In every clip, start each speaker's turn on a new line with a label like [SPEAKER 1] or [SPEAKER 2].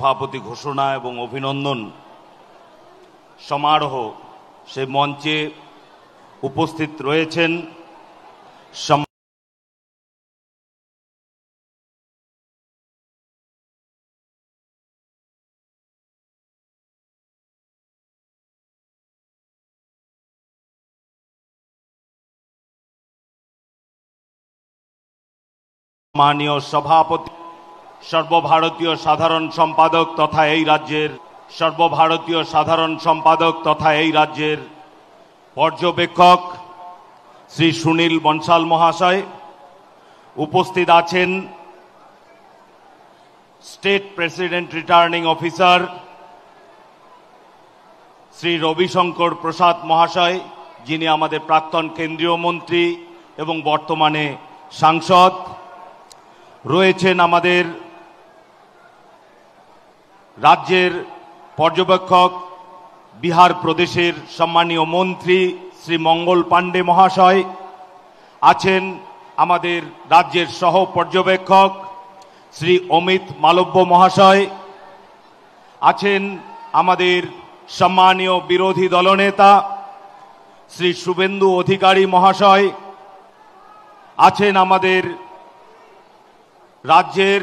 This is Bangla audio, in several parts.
[SPEAKER 1] সভাপতি ঘোষণা এবং অভিনন্দন সমারোহ সে মঞ্চে উপস্থিত রয়েছেন মাননীয় সভাপতি, সর্বভারতীয় সাধারণ সম্পাদক তথা এই রাজ্যের পর্যবেক্ষক শ্রী সুনীল বনসাল মহাশয়, উপস্থিত আছেন state president returning officer Shri Ravishankar Prasad মহাশয়, যিনি আমাদের প্রাক্তন কেন্দ্রীয় মন্ত্রী এবং বর্তমানে সাংসদ। রয়েছেন আমাদের রাজ্যের পর্যবেক্ষক বিহার প্রদেশের সম্মানীয় মন্ত্রী শ্রী মঙ্গল পাণ্ডে মহাশয়, আছেন আমাদের রাজ্যের সহ পর্যবেক্ষক শ্রী অমিত মালব্য মহাশয়, আছেন আমাদের সম্মানীয় বিরোধী দলনেতা শ্রী শুভেন্দু অধিকারী মহাশয়, আছেন আমাদের রাজ্যের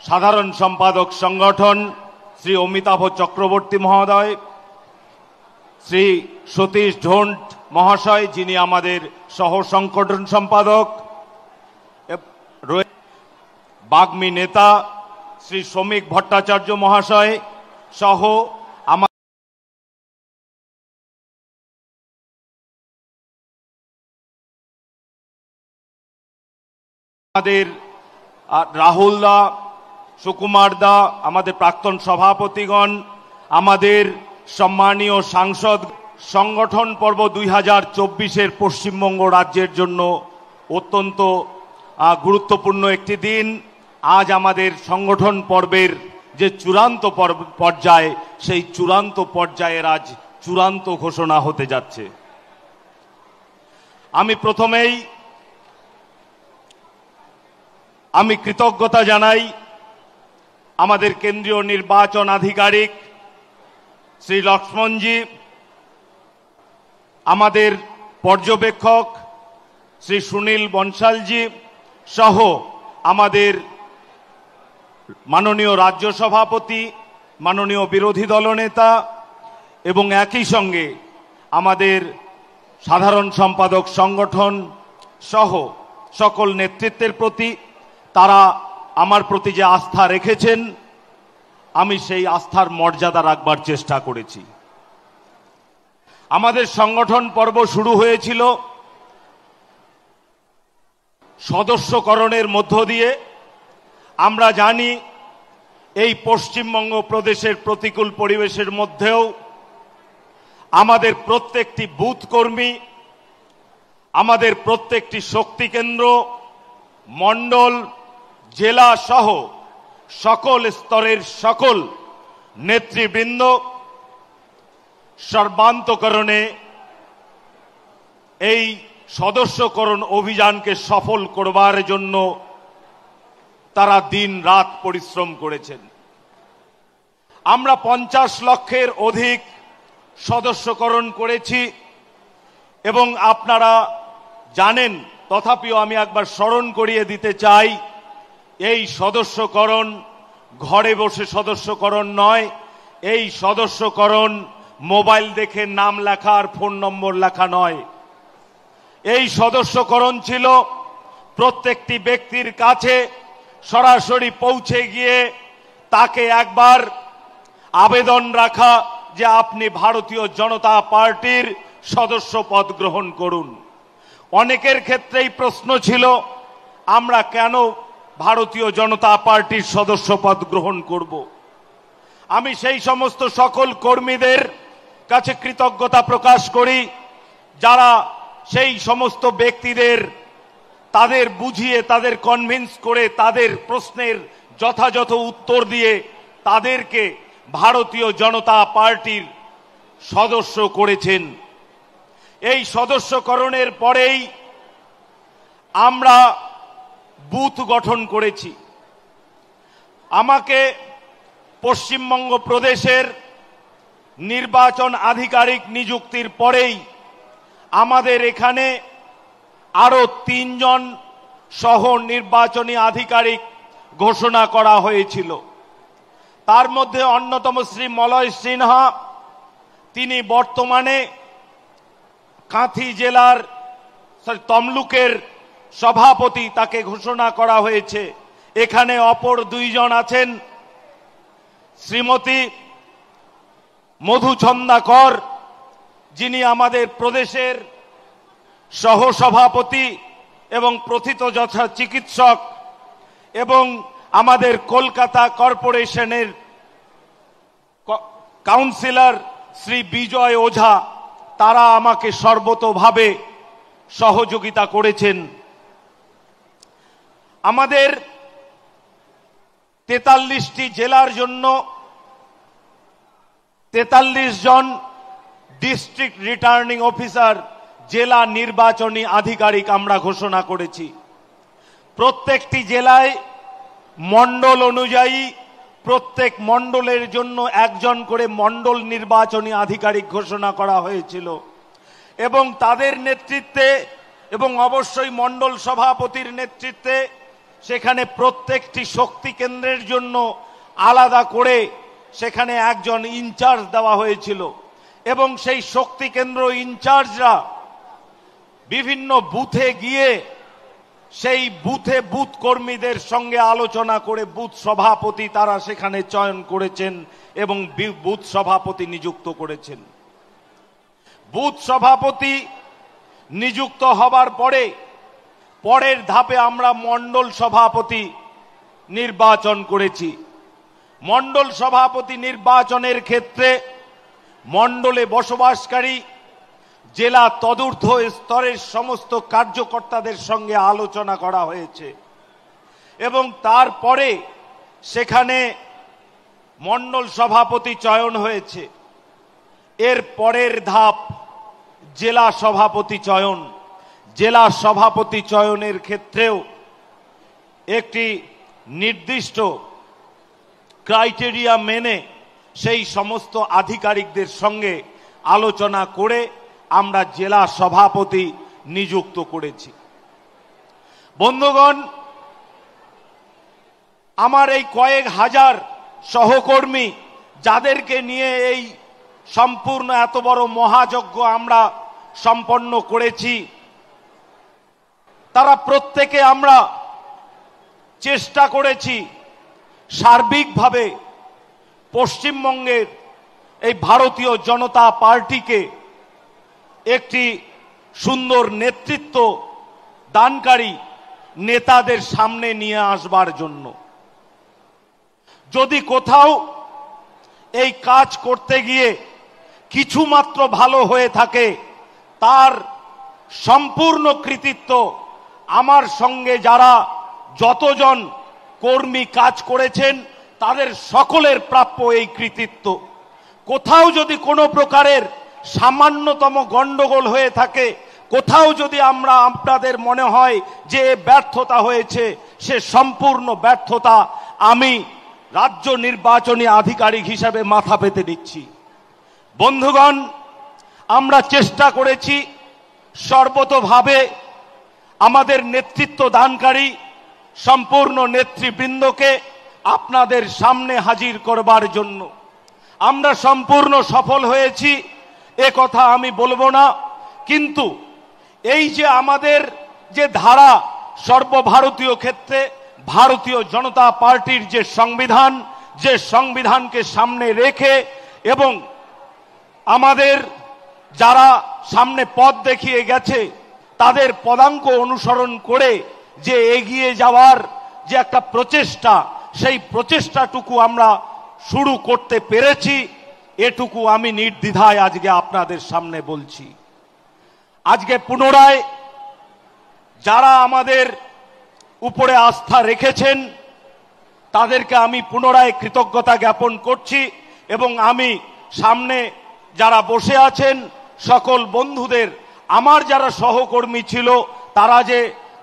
[SPEAKER 1] সাধারণ সম্পাদক সংগঠন শ্রী অমিতাভ চক্রবর্তী মহোদয়, শ্রী সতীশ ঢোন্ট মহাশয়, যিনি আমাদের সহ সংগঠন সম্পাদক, বাগ্মী নেতা শ্রী শ্রমিক ভট্টাচার্য মহাশয় সহ আমাদের রাহুল দা, সুকুমার দা, আমাদের প্রাক্তন সভাপতিগণ, আমাদের সম্মানীয় সাংসদ। সংগঠন পর্ব 2024-এর পশ্চিমবঙ্গ রাজ্যের জন্য অত্যন্ত গুরুত্বপূর্ণ একটি দিন। আজ আমাদের সংগঠন পর্বের যে চূড়ান্ত পর্যায়, সেই চূড়ান্ত পর্যায়ের আজ চূড়ান্ত ঘোষণা হতে যাচ্ছে। আমি কৃতজ্ঞতা জানাই আমাদের কেন্দ্রীয় নির্বাচন আধিকারিক শ্রী লক্ষ্মণজি, আমাদের পর্যবেক্ষক শ্রী সুনীল বনসালজি সহ আমাদের মাননীয় রাজ্য সভাপতি, মাননীয় বিরোধী দলনেতা এবং একই সঙ্গে আমাদের সাধারণ সম্পাদক সংগঠন সহ সকল নেতৃত্বের প্রতি, তারা আমার প্রতি যে আস্থা রেখেছেন, আমি সেই আস্থার মর্যাদা রাখবার চেষ্টা করেছি। আমাদের সংগঠন পর্ব শুরু হয়েছিল সদস্যকরণের মধ্য দিয়ে। আমরা জানি এই পশ্চিমবঙ্গ প্রদেশের প্রতিকূল পরিবেশের মধ্যেও আমাদের প্রত্যেকটি বুথ কর্মী, আমাদের প্রত্যেকটি শক্তি কেন্দ্র, মণ্ডল, জেলা সহ সকল স্তরের সকল নেতৃবৃন্দ সর্বান্তকরণে এই সদস্যকরণ অভিযানকে সফল করবার জন্য তারা দিন রাত পরিশ্রম করেছেন। আমরা 50 লক্ষের অধিক সদস্যকরণ করেছি এবং আপনারা জানেন, তথাপিও আমি একবার স্মরণ করিয়ে দিতে চাই, এই সদস্যকরণ ঘরে বসে সদস্যকরণ নয়। এই সদস্যকরণ মোবাইল দেখে নাম লেখা আর ফোন নম্বর লেখা নয়। এই সদস্যকরণ ছিল প্রত্যেকটি ব্যক্তির কাছে সরাসরি পৌঁছে গিয়ে তাকে একবার আবেদন রাখা যে আপনি ভারতীয় জনতা পার্টির সদস্য পদ গ্রহণ করুন। অনেকের ক্ষেত্রেই প্রশ্ন ছিল, আমরা কেন ভারতীয় জনতা পার্টির সদস্য পদ গ্রহণ করব? আমি সেই সমস্ত সকল কর্মীদের কাছে কৃতজ্ঞতা প্রকাশ করি যারা সেই সমস্ত ব্যক্তিদের তাদের বুঝিয়ে, তাদের কনভিন্স করে, তাদের প্রশ্নের যথাযথ উত্তর দিয়ে তাদেরকে ভারতীয় জনতা পার্টির সদস্য করেছেন। এই সদস্যকরণের পরেই আমরা বুথ গঠন করেছি। আমাকে পশ্চিমবঙ্গ প্রদেশের নির্বাচন আধিকারিক নিযুক্তির পরেই আমাদের এখানে আরো 3 জন সহ নির্বাচনী আধিকারিক ঘোষণা করা হয়েছিল। তার মধ্যে অন্যতম শ্রী মলয় সিনহা, তিনি বর্তমানে কাঁথি জেলার তমলুকের সভাপতি, তাকে ঘোষণা করা হয়েছে। এখানে অপর 2 জন আছেন, শ্রীমতী মধুচন্দা কর, যিনি আমাদের প্রদেশের সহসভাপতি এবং প্রথিতযশা চিকিৎসক, এবং আমাদের কলকাতা কর্পোরেশনের কাউন্সিলর শ্রী বিজয় ওঝা, তারা আমাকে সর্বতোভাবে সহযোগিতা করেছেন। আমাদের 43টি জেলার জন্য 43 জন ডিস্ট্রিক্ট রিটার্নিং অফিসার, জেলা নির্বাচনী আধিকারিক আমরা ঘোষণা করেছি। প্রত্যেকটি জেলায় মণ্ডল অনুযায়ী প্রত্যেক মণ্ডলের জন্য 1 জন করে মণ্ডল নির্বাচনী আধিকারিক ঘোষণা করা হয়েছিল, এবং তাদের নেতৃত্বে এবং অবশ্যই মণ্ডল সভাপতির নেতৃত্বে সেখানে প্রত্যেকটি শক্তি কেন্দ্রের জন্য আলাদা করে সেখানে 1 জন ইনচার্জ দেওয়া হয়েছিল, এবং সেই শক্তি কেন্দ্র ইনচার্জরা বিভিন্ন বুথে গিয়ে সেই বুথে বুথ কর্মীদের সঙ্গে আলোচনা করে বুথ সভাপতি তারা সেখানে চয়ন করেছেন এবং বুথ সভাপতি নিযুক্ত করেছেন। বুথ সভাপতি নিযুক্ত হবার পরে পরের ধাপে আমরা মণ্ডল সভাপতি নির্বাচন করেছি। মণ্ডল সভাপতি নির্বাচনের ক্ষেত্রে মণ্ডলে বসবাসকারী জেলা তদূর্ধ্ব স্তরের সমস্ত কার্যকর্তাদের সঙ্গে আলোচনা করা হয়েছে, এবং তারপরে সেখানে মণ্ডল সভাপতি চয়ন হয়েছে। এর পরের ধাপ জেলা সভাপতি চয়ন। জেলা সভাপতি চয়নের ক্ষেত্রেও একটি নির্দিষ্ট ক্রাইটেরিয়া মেনে সেই সমস্ত আধিকারিকদের সঙ্গে আলোচনা করে আমরা জেলা সভাপতি নিযুক্ত করেছি। বন্ধুগণ, আমার এই কয়েক হাজার সহকর্মী যাদেরকে নিয়ে এই সম্পূর্ণ এত বড় মহাযজ্ঞ আমরা সম্পন্ন করেছি, তারা প্রত্যেকে আমরা চেষ্টা করেছি সার্বিকভাবে পশ্চিমবঙ্গের এই ভারতীয় জনতা পার্টিকে একটি সুন্দর নেতৃত্ব দানকারী নেতাদের সামনে নিয়ে আসবার জন্য। যদি কোথাও এই কাজ করতে গিয়ে কিছুমাত্র ভালো হয়ে থাকে, তার সম্পূর্ণ কৃতিত্ব আমার সঙ্গে যারা যতজন কর্মী কাজ করেছেন তাদের সকলের প্রাপ্য এই কৃতিত্ব। কোথাও যদি কোনো প্রকারের সামান্যতম গন্ডগোল হয়ে থাকে, কোথাও যদি আপনাদের মনে হয় যে ব্যর্থতা হয়েছে, সে সম্পূর্ণ ব্যর্থতা আমি রাজ্য নির্বাচনী আধিকারিক হিসাবে মাথা পেতে দিচ্ছি। বন্ধুগণ, আমরা চেষ্টা করেছি সর্বতোভাবে আমাদের নেতৃত্ব দানকারী সম্পূর্ণ নেতৃবৃন্দকে আপনাদের সামনে হাজির করবার জন্য। আমরা সম্পূর্ণ সফল হয়েছি এ কথা আমি বলবো না, কিন্তু এই যে আমাদের যে ধারা সর্বভারতীয় ক্ষেত্রে ভারতীয় জনতা পার্টির যে সংবিধানকে সামনে রেখে এবং আমাদের যারা সামনে পথ দেখিয়ে গেছে তাদের পদাঙ্ক অনুসরণ করে যে এগিয়ে যাওয়ার যে একটা প্রচেষ্টা, সেই প্রচেষ্টাটুকু আমরা শুরু করতে পেরেছি, এটুকু আমি নির্দ্বিধায় আজকে আপনাদের সামনে বলছি। আজকে পুনরায় যারা আমাদের উপরে আস্থা রেখেছেন তাদেরকে আমি পুনরায় কৃতজ্ঞতা জ্ঞাপন করছি, এবং আমি সামনে যারা বসে আছেন সকল বন্ধুদের, আমার যারা সহকর্মী ছিল তারা যে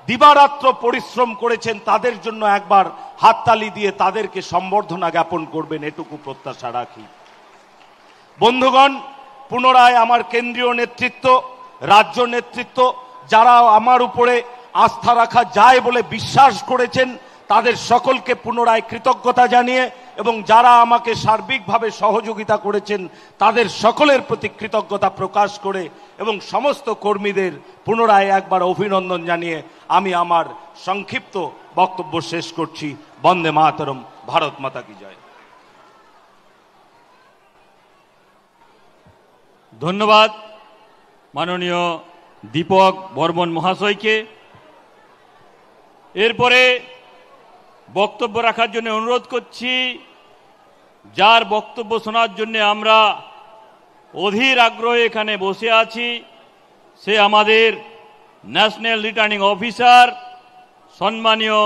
[SPEAKER 1] দিবারাত্র পরিশ্রম করেছেন তাদের জন্য একবার হাততালি দিয়ে তাদেরকে সম্বর্ধনা জ্ঞাপন করবেন, এটুকু প্রত্যাশা রাখি। বন্ধুগণ, পুনরায় আমার কেন্দ্রীয় নেতৃত্ব, রাজ্য নেতৃত্ব, যারা আমার উপরে আস্থা রাখা যায় বলে বিশ্বাস করেছেন, তাদের সকলকে পুনরায় কৃতজ্ঞতা জানিয়ে এবং যারা আমাকে সার্বিকভাবে সহযোগিতা করেছেন তাদের সকলের প্রতি কৃতজ্ঞতা প্রকাশ করে এবং সমস্ত কর্মীদের পুনরায় একবার অভিনন্দন জানিয়ে আমি আমার সংক্ষিপ্ত বক্তব্য শেষ করছি। বন্দে মাতরম, ভারত মাতা কি জয়।
[SPEAKER 2] ধন্যবাদ মাননীয় দীপক বর্মন মহাশয়কে। এরপরে বক্তব্য রাখার জন্য অনুরোধ করছি, যার বক্তব্য শোনার জন্য আমরা অধীর আগ্রহে এখানে বসে আছি, সে আমাদের ন্যাশনাল রিটার্নিং অফিসার, সম্মানীয়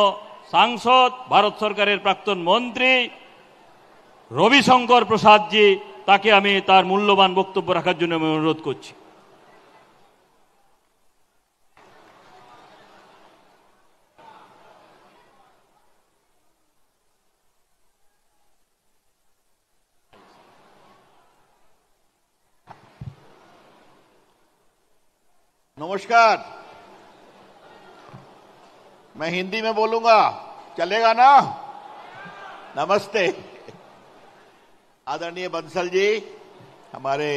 [SPEAKER 2] সাংসদ, ভারত সরকারের প্রাক্তন মন্ত্রী রবিশঙ্কর প্রসাদজি। তাকে আমি তার মূল্যবান বক্তব্য রাখার জন্য আমি অনুরোধ করছি।
[SPEAKER 3] नमस्कार। मैं हिंदी में बोलूंगा, चलेगा ना? नमस्ते। आदरणीय बंसल जी, हमारे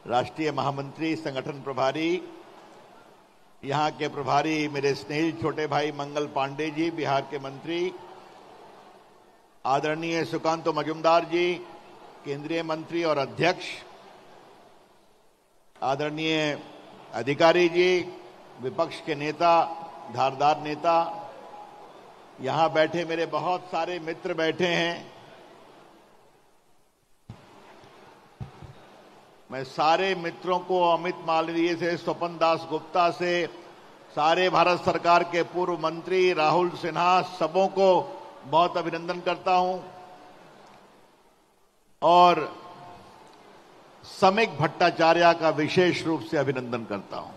[SPEAKER 3] राष्ट्रीय महामंत्री, संगठन प्रभारी, यहाँ के प्रभारी मेरे स्नेही छोटे भाई मंगल पांडे जी, बिहार के मंत्री, आदरणीय सुकांतो मजुमदार जी, केंद्रीय मंत्री और अध्यक्ष, आदरणीय अधिकारी जी, विपक्ष के नेता, धारदार नेता, यहां बैठे मेरे बहुत सारे मित्र बैठे हैं। मैं सारे मित्रों को, अमित मालवीय से, स्वपन दास गुप्ता से, सारे भारत सरकार के पूर्व मंत्री, राहुल सिन्हा, सबों को बहुत अभिनंदन करता हूं और समीक भट्टाचार्य का विशेष रूप से अभिनंदन करता हूं।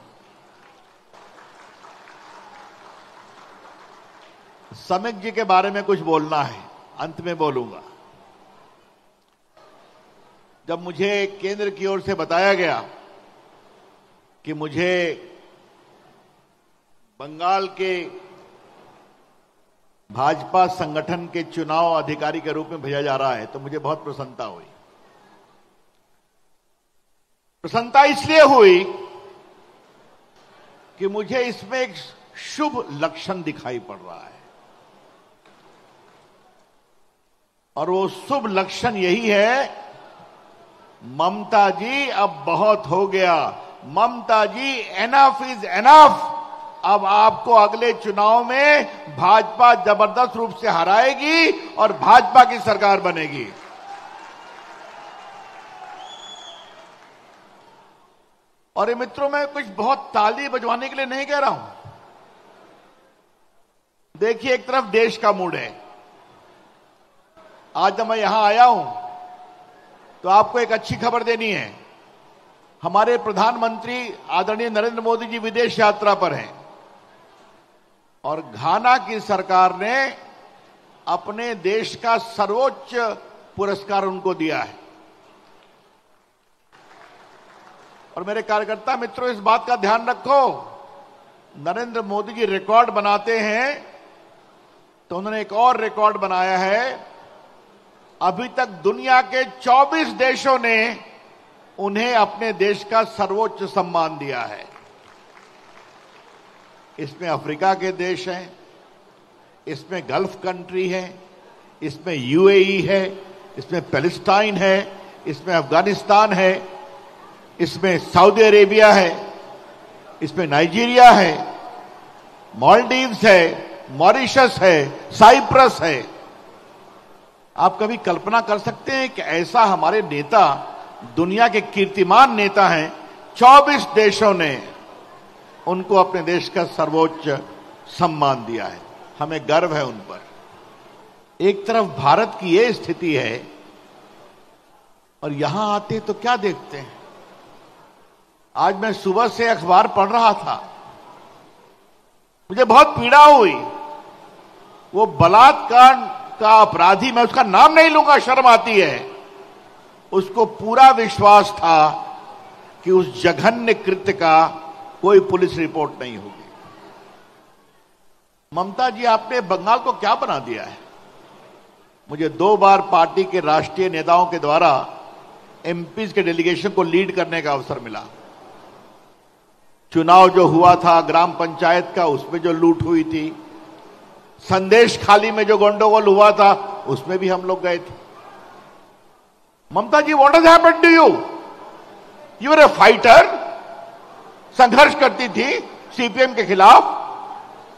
[SPEAKER 3] समीक जी के बारे में कुछ बोलना है, अंत में बोलूंगा। जब मुझे केंद्र की ओर से बताया गया कि मुझे बंगाल के भाजपा संगठन के चुनाव अधिकारी के रूप में भेजा जा रहा है, तो मुझे बहुत प्रसन्नता हुई। प्रसन्नता इसलिए हुई कि मुझे इसमें एक शुभ लक्षण दिखाई पड़ रहा है और वो शुभ लक्षण यही है, ममता जी अब बहुत हो गया, ममता जी एनफ इज एनफ। अब आपको अगले चुनाव में भाजपा जबरदस्त रूप से हराएगी और भाजपा की सरकार बनेगी। और ये मित्रों, मैं कुछ बहुत ताली बजवाने के लिए नहीं कह रहा हूं। देखिए, एक तरफ देश का मूड है। आज जब मैं यहां आया हूं तो आपको एक अच्छी खबर देनी है। हमारे प्रधानमंत्री आदरणीय नरेंद्र मोदी जी विदेश यात्रा पर हैं और घाना की सरकार ने अपने देश का सर्वोच्च पुरस्कार उनको दिया है। और मेरे कार्यकर्ता मित्रों, इस बात का ध्यान रखो, नरेंद्र मोदी जी रिकॉर्ड बनाते हैं तो उन्होंने एक और रिकॉर्ड बनाया है। अभी तक दुनिया के 24 देशों ने उन्हें अपने देश का सर्वोच्च सम्मान दिया है। इसमें अफ्रीका के देश हैं, इसमें गल्फ कंट्री है, इसमें यूएई है, इसमें पैलेस्टाइन है, इसमें अफगानिस्तान है, इसमें सऊदी अरेबिया है, इसमें नाइजीरिया है, मालदीव्स है, मॉरिशस है, साइप्रस है। आप कभी कल्पना कर सकते हैं कि ऐसा हमारे नेता, दुनिया के कीर्तिमान नेता हैं, 24 देशों ने उनको अपने देश का सर्वोच्च सम्मान दिया है। हमें गर्व है उन पर। एक तरफ भारत की ये स्थिति है और यहां आते तो क्या देखते हैं। आज मैं सुबह से अखबार पढ़ रहा था, मुझे बहुत पीड़ा हुई वो बलात्कार का अपराधी, मैं उसका नाम नहीं लूंगा, शर्म आती है, उसको पूरा विश्वास था कि उस जघन्य कृत्य का कोई पुलिस रिपोर्ट नहीं होगी। ममता जी, आपने बंगाल को क्या बना दिया है? मुझे 2 बार पार्टी के राष्ट्रीय नेताओं के द्वारा एमपीज के डेलीगेशन को लीड करने का अवसर मिला। चुनाव जो हुआ था ग्राम पंचायत का, उसमें जो लूट हुई थी, संदेश खाली में जो गंडगोल हुआ था, उसमें भी हम लोग गए थे। Mamata ji, what has happened to you? You are a fighter, संघर्ष करती थी सीपीएम के खिलाफ,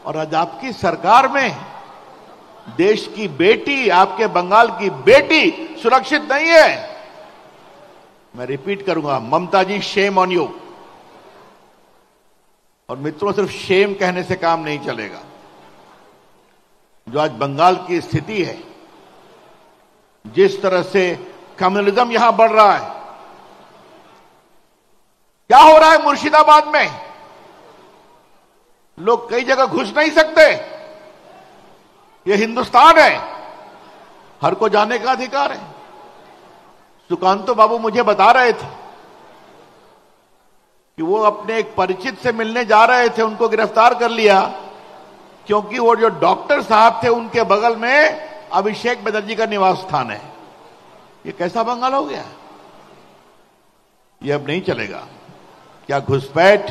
[SPEAKER 3] और आज आपकी सरकार में देश की बेटी, आपके बंगाल की बेटी सुरक्षित नहीं है। मैं रिपीट करूंगा, ममता जी, शेम ऑन यू। और मित्रों, सिर्फ शेम कहने से काम नहीं चलेगा। जो आज बंगाल की स्थिति है, जिस तरह से कम्युनलिज्म यहां बढ़ रहा है, क्या हो रहा है मुर्शिदाबाद में? लोग कई जगह घुस नहीं सकते। यह हिंदुस्तान है, हर को जाने का अधिकार है। सुकांतो बाबू मुझे बता रहे थे कि वो अपने एक परिचित से मिलने जा रहे थे, उनको गिरफ्तार कर लिया क्योंकि वो जो डॉक्टर साहब थे उनके बगल में अभिषेक बनर्जी का निवास स्थान है। ये कैसा बंगाल हो गया? ये अब नहीं चलेगा। क्या घुसपैठ,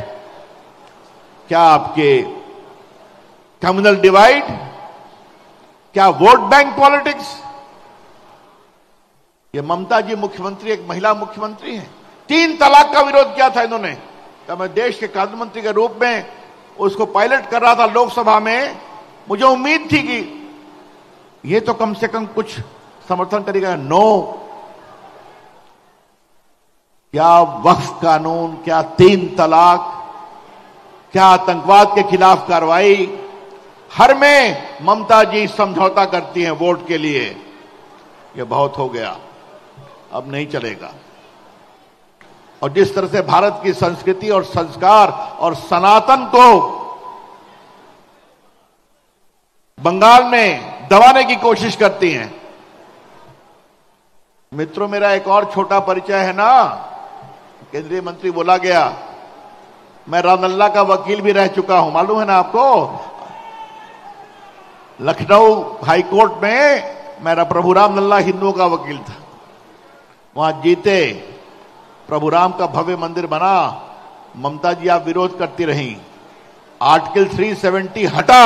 [SPEAKER 3] क्या आपके कम्युनल डिवाइड, क्या वोट बैंक पॉलिटिक्स? ये ममता जी मुख्यमंत्री, एक महिला मुख्यमंत्री हैं। 3 तलाक का विरोध किया था इन्होंने। तो मैं देश के कानून मंत्री के रूप में उसको पायलट कर रहा था लोकसभा में। मुझे उम्मीद थी कि ये तो कम से कम कुछ समर्थन करेगा। नो, क्या वक्फ कानून, क्या 3 तलाक, क्या आतंकवाद के खिलाफ कार्रवाई, हर में ममता जी समझौता करती हैं वोट के लिए। ये बहुत हो गया, अब नहीं चलेगा। और जिस तरह से भारत की संस्कृति और संस्कार और सनातन को बंगाल में दबाने की कोशिश करती हैं। मित्रों, मेरा एक और छोटा परिचय है ना, केंद्रीय मंत्री बोला गया, मैं रामलला का वकील भी रह चुका हूं, मालूम है ना आपको? लखनऊ हाईकोर्ट में मेरा प्रभु राम लल्ला हिंदुओं का वकील था। वहां जीते, प्रभु राम का भव्य मंदिर बना। ममता जी आप विरोध करती रहीं। आर्टिकल 370 हटा,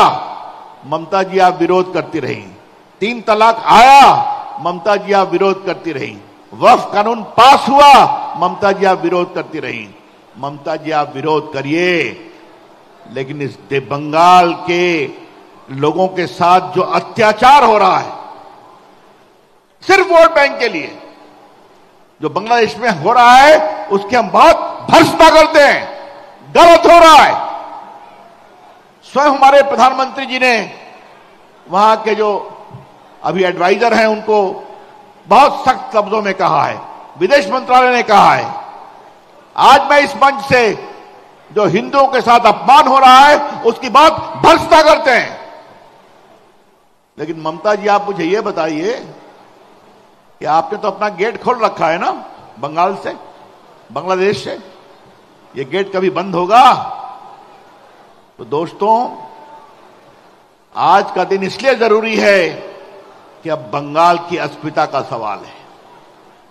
[SPEAKER 3] ममता जी आप विरोध करती रहीं। 3 तलाक आया, ममता जी आप विरोध करती रहीं। वक्फ कानून पास हुआ, ममता जी आप विरोध करती रहीं। ममता जी आप विरोध करिए, लेकिन इस बंगाल के लोगों के साथ जो अत्याचार हो रहा है सिर्फ वोट बैंक के लिए, जो बांग्लादेश में हो रहा है, उसकी हम बहुत भर्त्सना करते हैं। गलत हो रहा है। स्वयं हमारे प्रधानमंत्री जी ने वहां के जो अभी एडवाइजर हैं उनको बहुत सख्त लफ्जों में कहा है। विदेश मंत्रालय ने कहा है। आज मैं इस मंच से जो हिंदुओं के साथ अपमान हो रहा है उसकी बात भर्त्सना करते हैं। लेकिन ममता जी आप मुझे ये बताइए कि आपने तो अपना गेट खोल रखा है ना बंगाल से, बांग्लादेश से। ये गेट कभी बंद होगा? तो दोस्तों, आज का दिन इसलिए जरूरी है कि अब बंगाल की अस्मिता का सवाल है।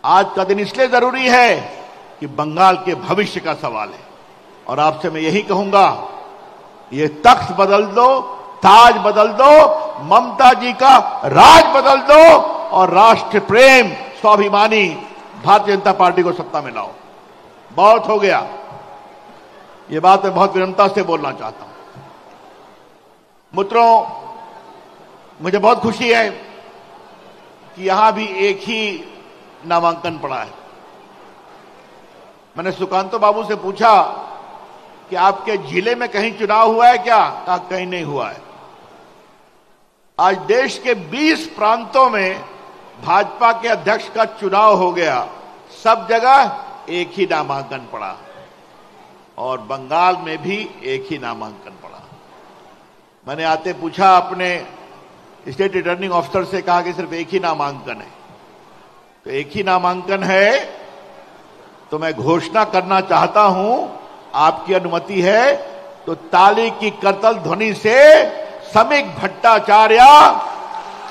[SPEAKER 3] आज का दिन इसलिए जरूरी है कि बंगाल के भविष्य का सवाल है। और आपसे मैं यही कहूंगा, ये तख्त बदल दो, ताज बदल दो, ममता जी का राज बदल दो और राष्ट्र प्रेम, स्वाभिमानी भारतीय जनता पार्टी को सत्ता में लाओ। बहुत हो गया। ये बात मैं बहुत विनम्रता से बोलना चाहता हूं। मित्रों, मुझे बहुत खुशी है कि यहां भी एक ही नामांकन पड़ा है। मैंने सुकांतो बाबू से पूछा कि आपके जिले में कहीं चुनाव हुआ है क्या? कहा कहीं नहीं हुआ है। आज देश के 20 प्रांतों में भाजपा के अध्यक्ष का चुनाव हो गया। सब जगह एक ही नामांकन पड़ा और बंगाल में भी एक ही नामांकन पड़ा। मैंने आते पूछा अपने स्टेट रिटर्निंग ऑफिसर से कहा कि सिर्फ एक ही नामांकन है, तो एक ही नामांकन है तो मैं घोषणा करना चाहता हूं, आपकी अनुमति है तो ताली की करतल ध्वनि से समीक भट्टाचार्य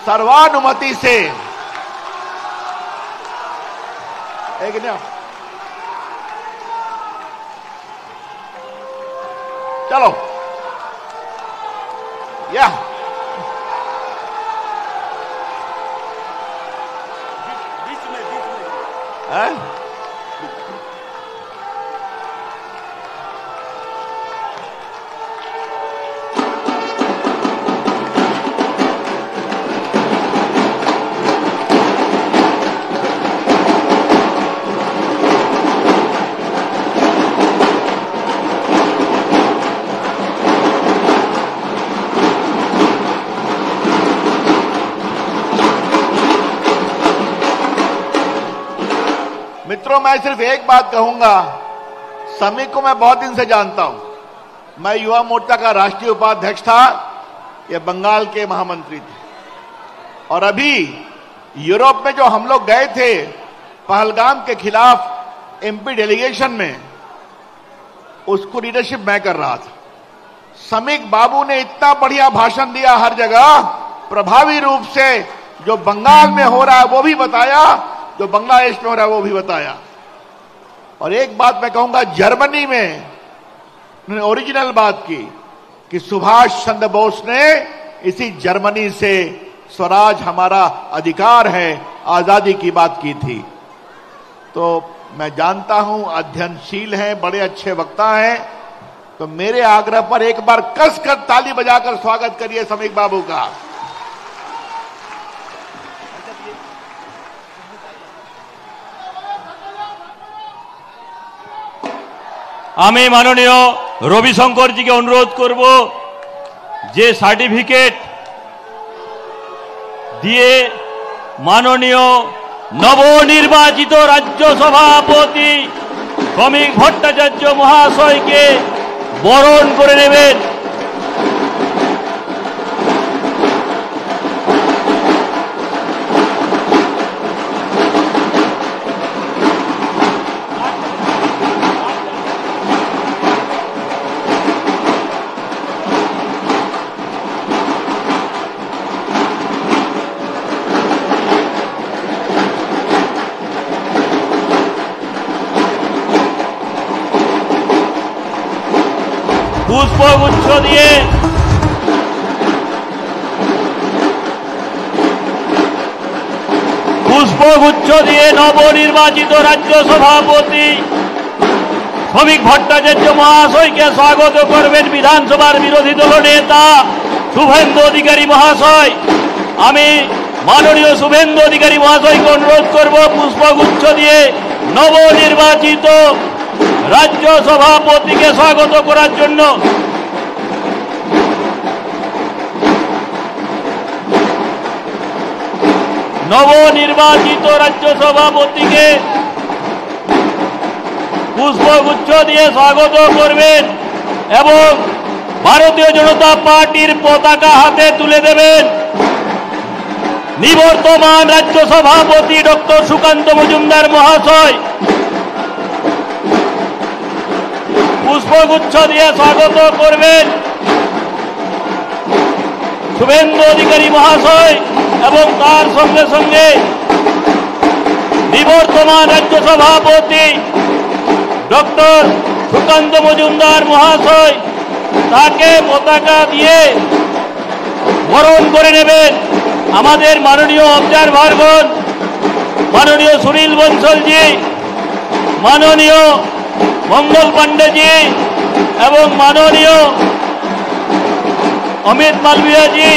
[SPEAKER 3] सर्वानुमति से एक ना चलो या मित्रों, मैं सिर्फ एक बात कहूंगा, समीक को मैं बहुत दिन से जानता हूं। मैं युवा मोर्चा का राष्ट्रीय उपाध्यक्ष था, ये बंगाल के महामंत्री थे, और अभी यूरोप में जो हम लोग गए थे पहलगाम के खिलाफ एमपी डेलीगेशन में, उसको लीडरशिप मैं कर रहा था। समीक बाबू ने इतना बढ़िया भाषण दिया हर जगह, प्रभावी रूप से जो बंगाल में हो रहा है वो भी बताया, जो बांग्लादेश में हो रहा है वो भी बताया। और एक बात मैं कहूंगा, जर्मनी में उन्होंने ओरिजिनल बात की कि सुभाष चंद्र बोस ने इसी जर्मनी से स्वराज हमारा अधिकार है, आजादी की बात की थी। तो मैं जानता हूं अध्ययनशील हैं, बड़े अच्छे वक्ता हैं, तो मेरे आग्रह पर एक बार कसकर ताली बजाकर स्वागत करिए समीक बाबू का।
[SPEAKER 2] আমি মাননীয় রবিশঙ্করজিকে অনুরোধ করব যে সার্টিফিকেট দিয়ে মাননীয় নবনির্বাচিত রাজ্য সভাপতি শ্রমিক ভট্টাচার্য মহাশয়কে বরণ করে নেবেন। পুষ্পগুচ্ছ দিয়ে নবনির্বাচিত রাজ্য সভাপতি শ্রমিক ভট্টাচার্য মহাশয়কে স্বাগত করবেন বিধানসভার বিরোধী দল নেতা শুভেন্দু অধিকারী মহাশয়। আমি মাননীয় শুভেন্দু অধিকারী মহাশয়কে অনুরোধ করব পুষ্পগুচ্ছ দিয়ে নবনির্বাচিত রাজ্য সভাপতিকে স্বাগত করার জন্য। নবনির্বাচিত রাজ্য সভাপতিকে পুষ্পগুচ্ছ দিয়ে স্বাগত করবেন এবং ভারতীয় জনতা পার্টির পতাকা হাতে তুলে দেবেন নিবর্তমান রাজ্য সভাপতি ডক্টর সুকান্ত মজুমদার মহাশয়। পুষ্পগুচ্ছ দিয়ে স্বাগত করবেন শুভেন্দু অধিকারী মহাশয় এবং তার সঙ্গে সঙ্গে নিবর্তমান রাজ্য সভাপতি ডক্টর সুকান্ত মজুমদার মহাশয় তাকে পতাকা দিয়ে বরণ করে নেবেন। আমাদের মাননীয় অবজারভারগণ, মাননীয় সুনীল বনসলজি, মাননীয় মঙ্গল পান্ডেজি এবং মাননীয় অমিত মালভিয়াজি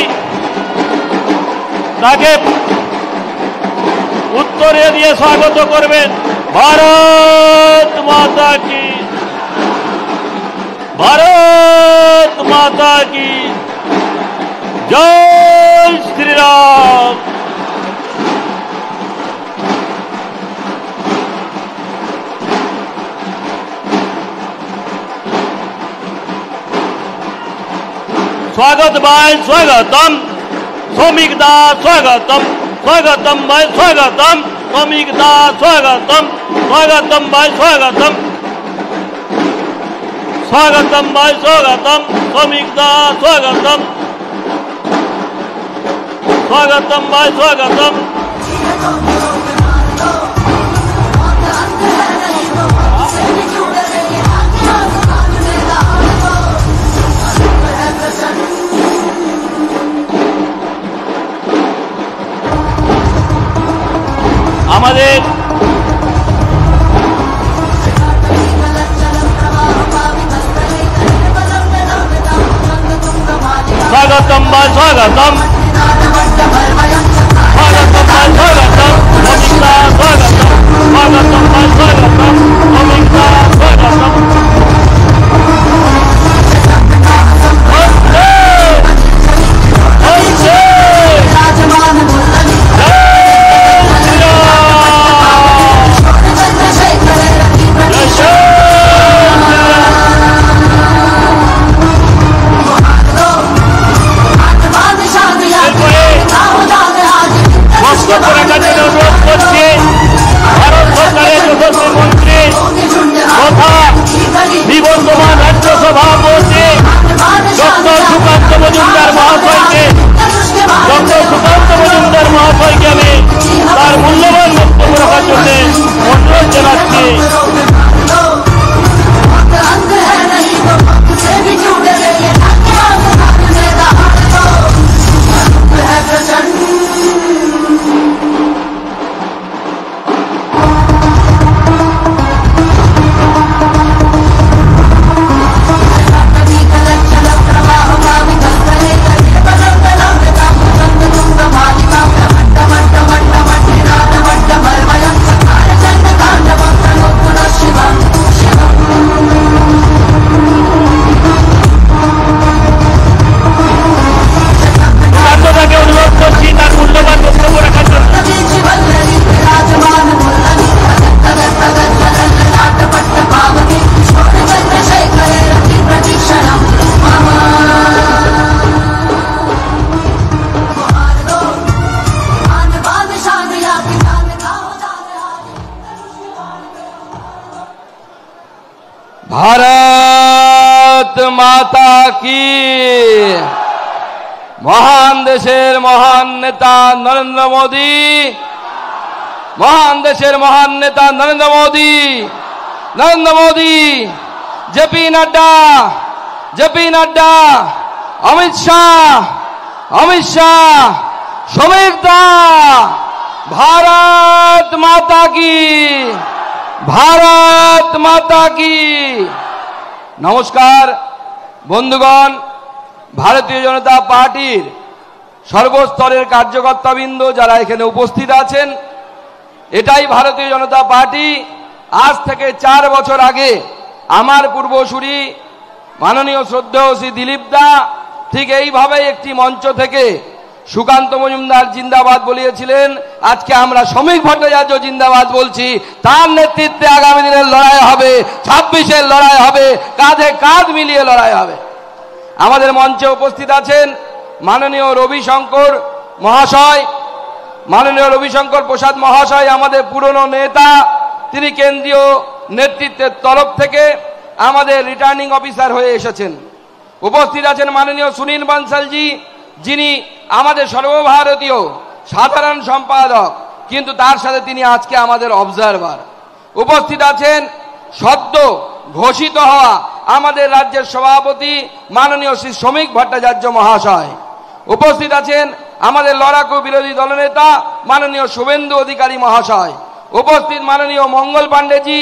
[SPEAKER 2] তাকে উত্তরে দিয়ে স্বাগত করবেন। ভারত মাতা কি, ভারত মাতা কি জয় শ্রীরাম। स्वागत बाय स्वागतम শ্রমিক দা স্বাগতম, স্বাগতম ভাই স্বাগতম, শ্রমিক দা স্বাগতম, স্বাগতম ভাই স্বাগতম, স্বাগতম ভাই স্বাগতম, শ্রমিক দা স্বাগতম, স্বাগতম ভাই স্বাগতম। আমাদের স্বাগতম বা স্বাগতম, স্বাগতম বা স্বাগতম, অমিতা স্বাগতম, স্বাগতম বা স্বাগতম, অমিতা স্বাগতম। भारत माता की। महान देशेर महान नेता नरेंद्र मोदी, महान देशेर महान नेता नरेंद्र मोदी, नरेंद्र मोदी, जेपी नड्डा, जेपी नड्डा, अमित शाह, श्रमिक दा, भारत माता की, भारत माता की। नमस्कार बंधुगण, भारतीय जनता पार्टीर सर्वस्तरेर कार्यकर्ताबृंद যারা এখানে উপস্থিত আছেন, এটাই भारतीय जनता पार्टी आज থেকে 4 বছর আগে আমার পূর্বসূরি মাননীয় শ্রদ্ধেয় শ্রী দিলীপ দা ঠিক এইভাবে একটি মঞ্চ থেকে সুকান্ত মজুমদার জিন্দাবাদ বলিয়েছিলেন। আজকে আমরা শ্রমিক ভট্টাচার্য জিন্দাবাদ বলছি। তার নেতৃত্বে আগামী দিনের লড়াই হবে, 26-এর লড়াই হবে, কাঁধে কাঁধ মিলিয়ে লড়াই হবে। আমাদের মঞ্চে উপস্থিত আছেন মাননীয় রবিশঙ্কর মহাশয়, মাননীয় রবিশঙ্কর প্রসাদ মহাশয় আমাদের পুরনো নেতা। তিনি কেন্দ্রীয় নেতৃত্বের তরফ থেকে আমাদের রিটার্নিং অফিসার হয়ে এসেছেন। উপস্থিত আছেন মাননীয় সুনীল বানসালজি, যিনি আমাদের সর্বভারতীয় সাধারণ সম্পাদক, কিন্তু তার সাথে তিনি আজকে আমাদের অবজারভার। উপস্থিত আছেন সদ্য ঘোষিত হওয়া আমাদের রাজ্যের সভাপতি মাননীয় শ্রী শ্রমিক ভট্টাচার্য মহাশয়। উপস্থিত আছেন আমাদের লড়াকু বিরোধী দলনেতা মাননীয় শুভেন্দু অধিকারী মহাশয়। উপস্থিত মাননীয় মঙ্গল পাণ্ডেজি,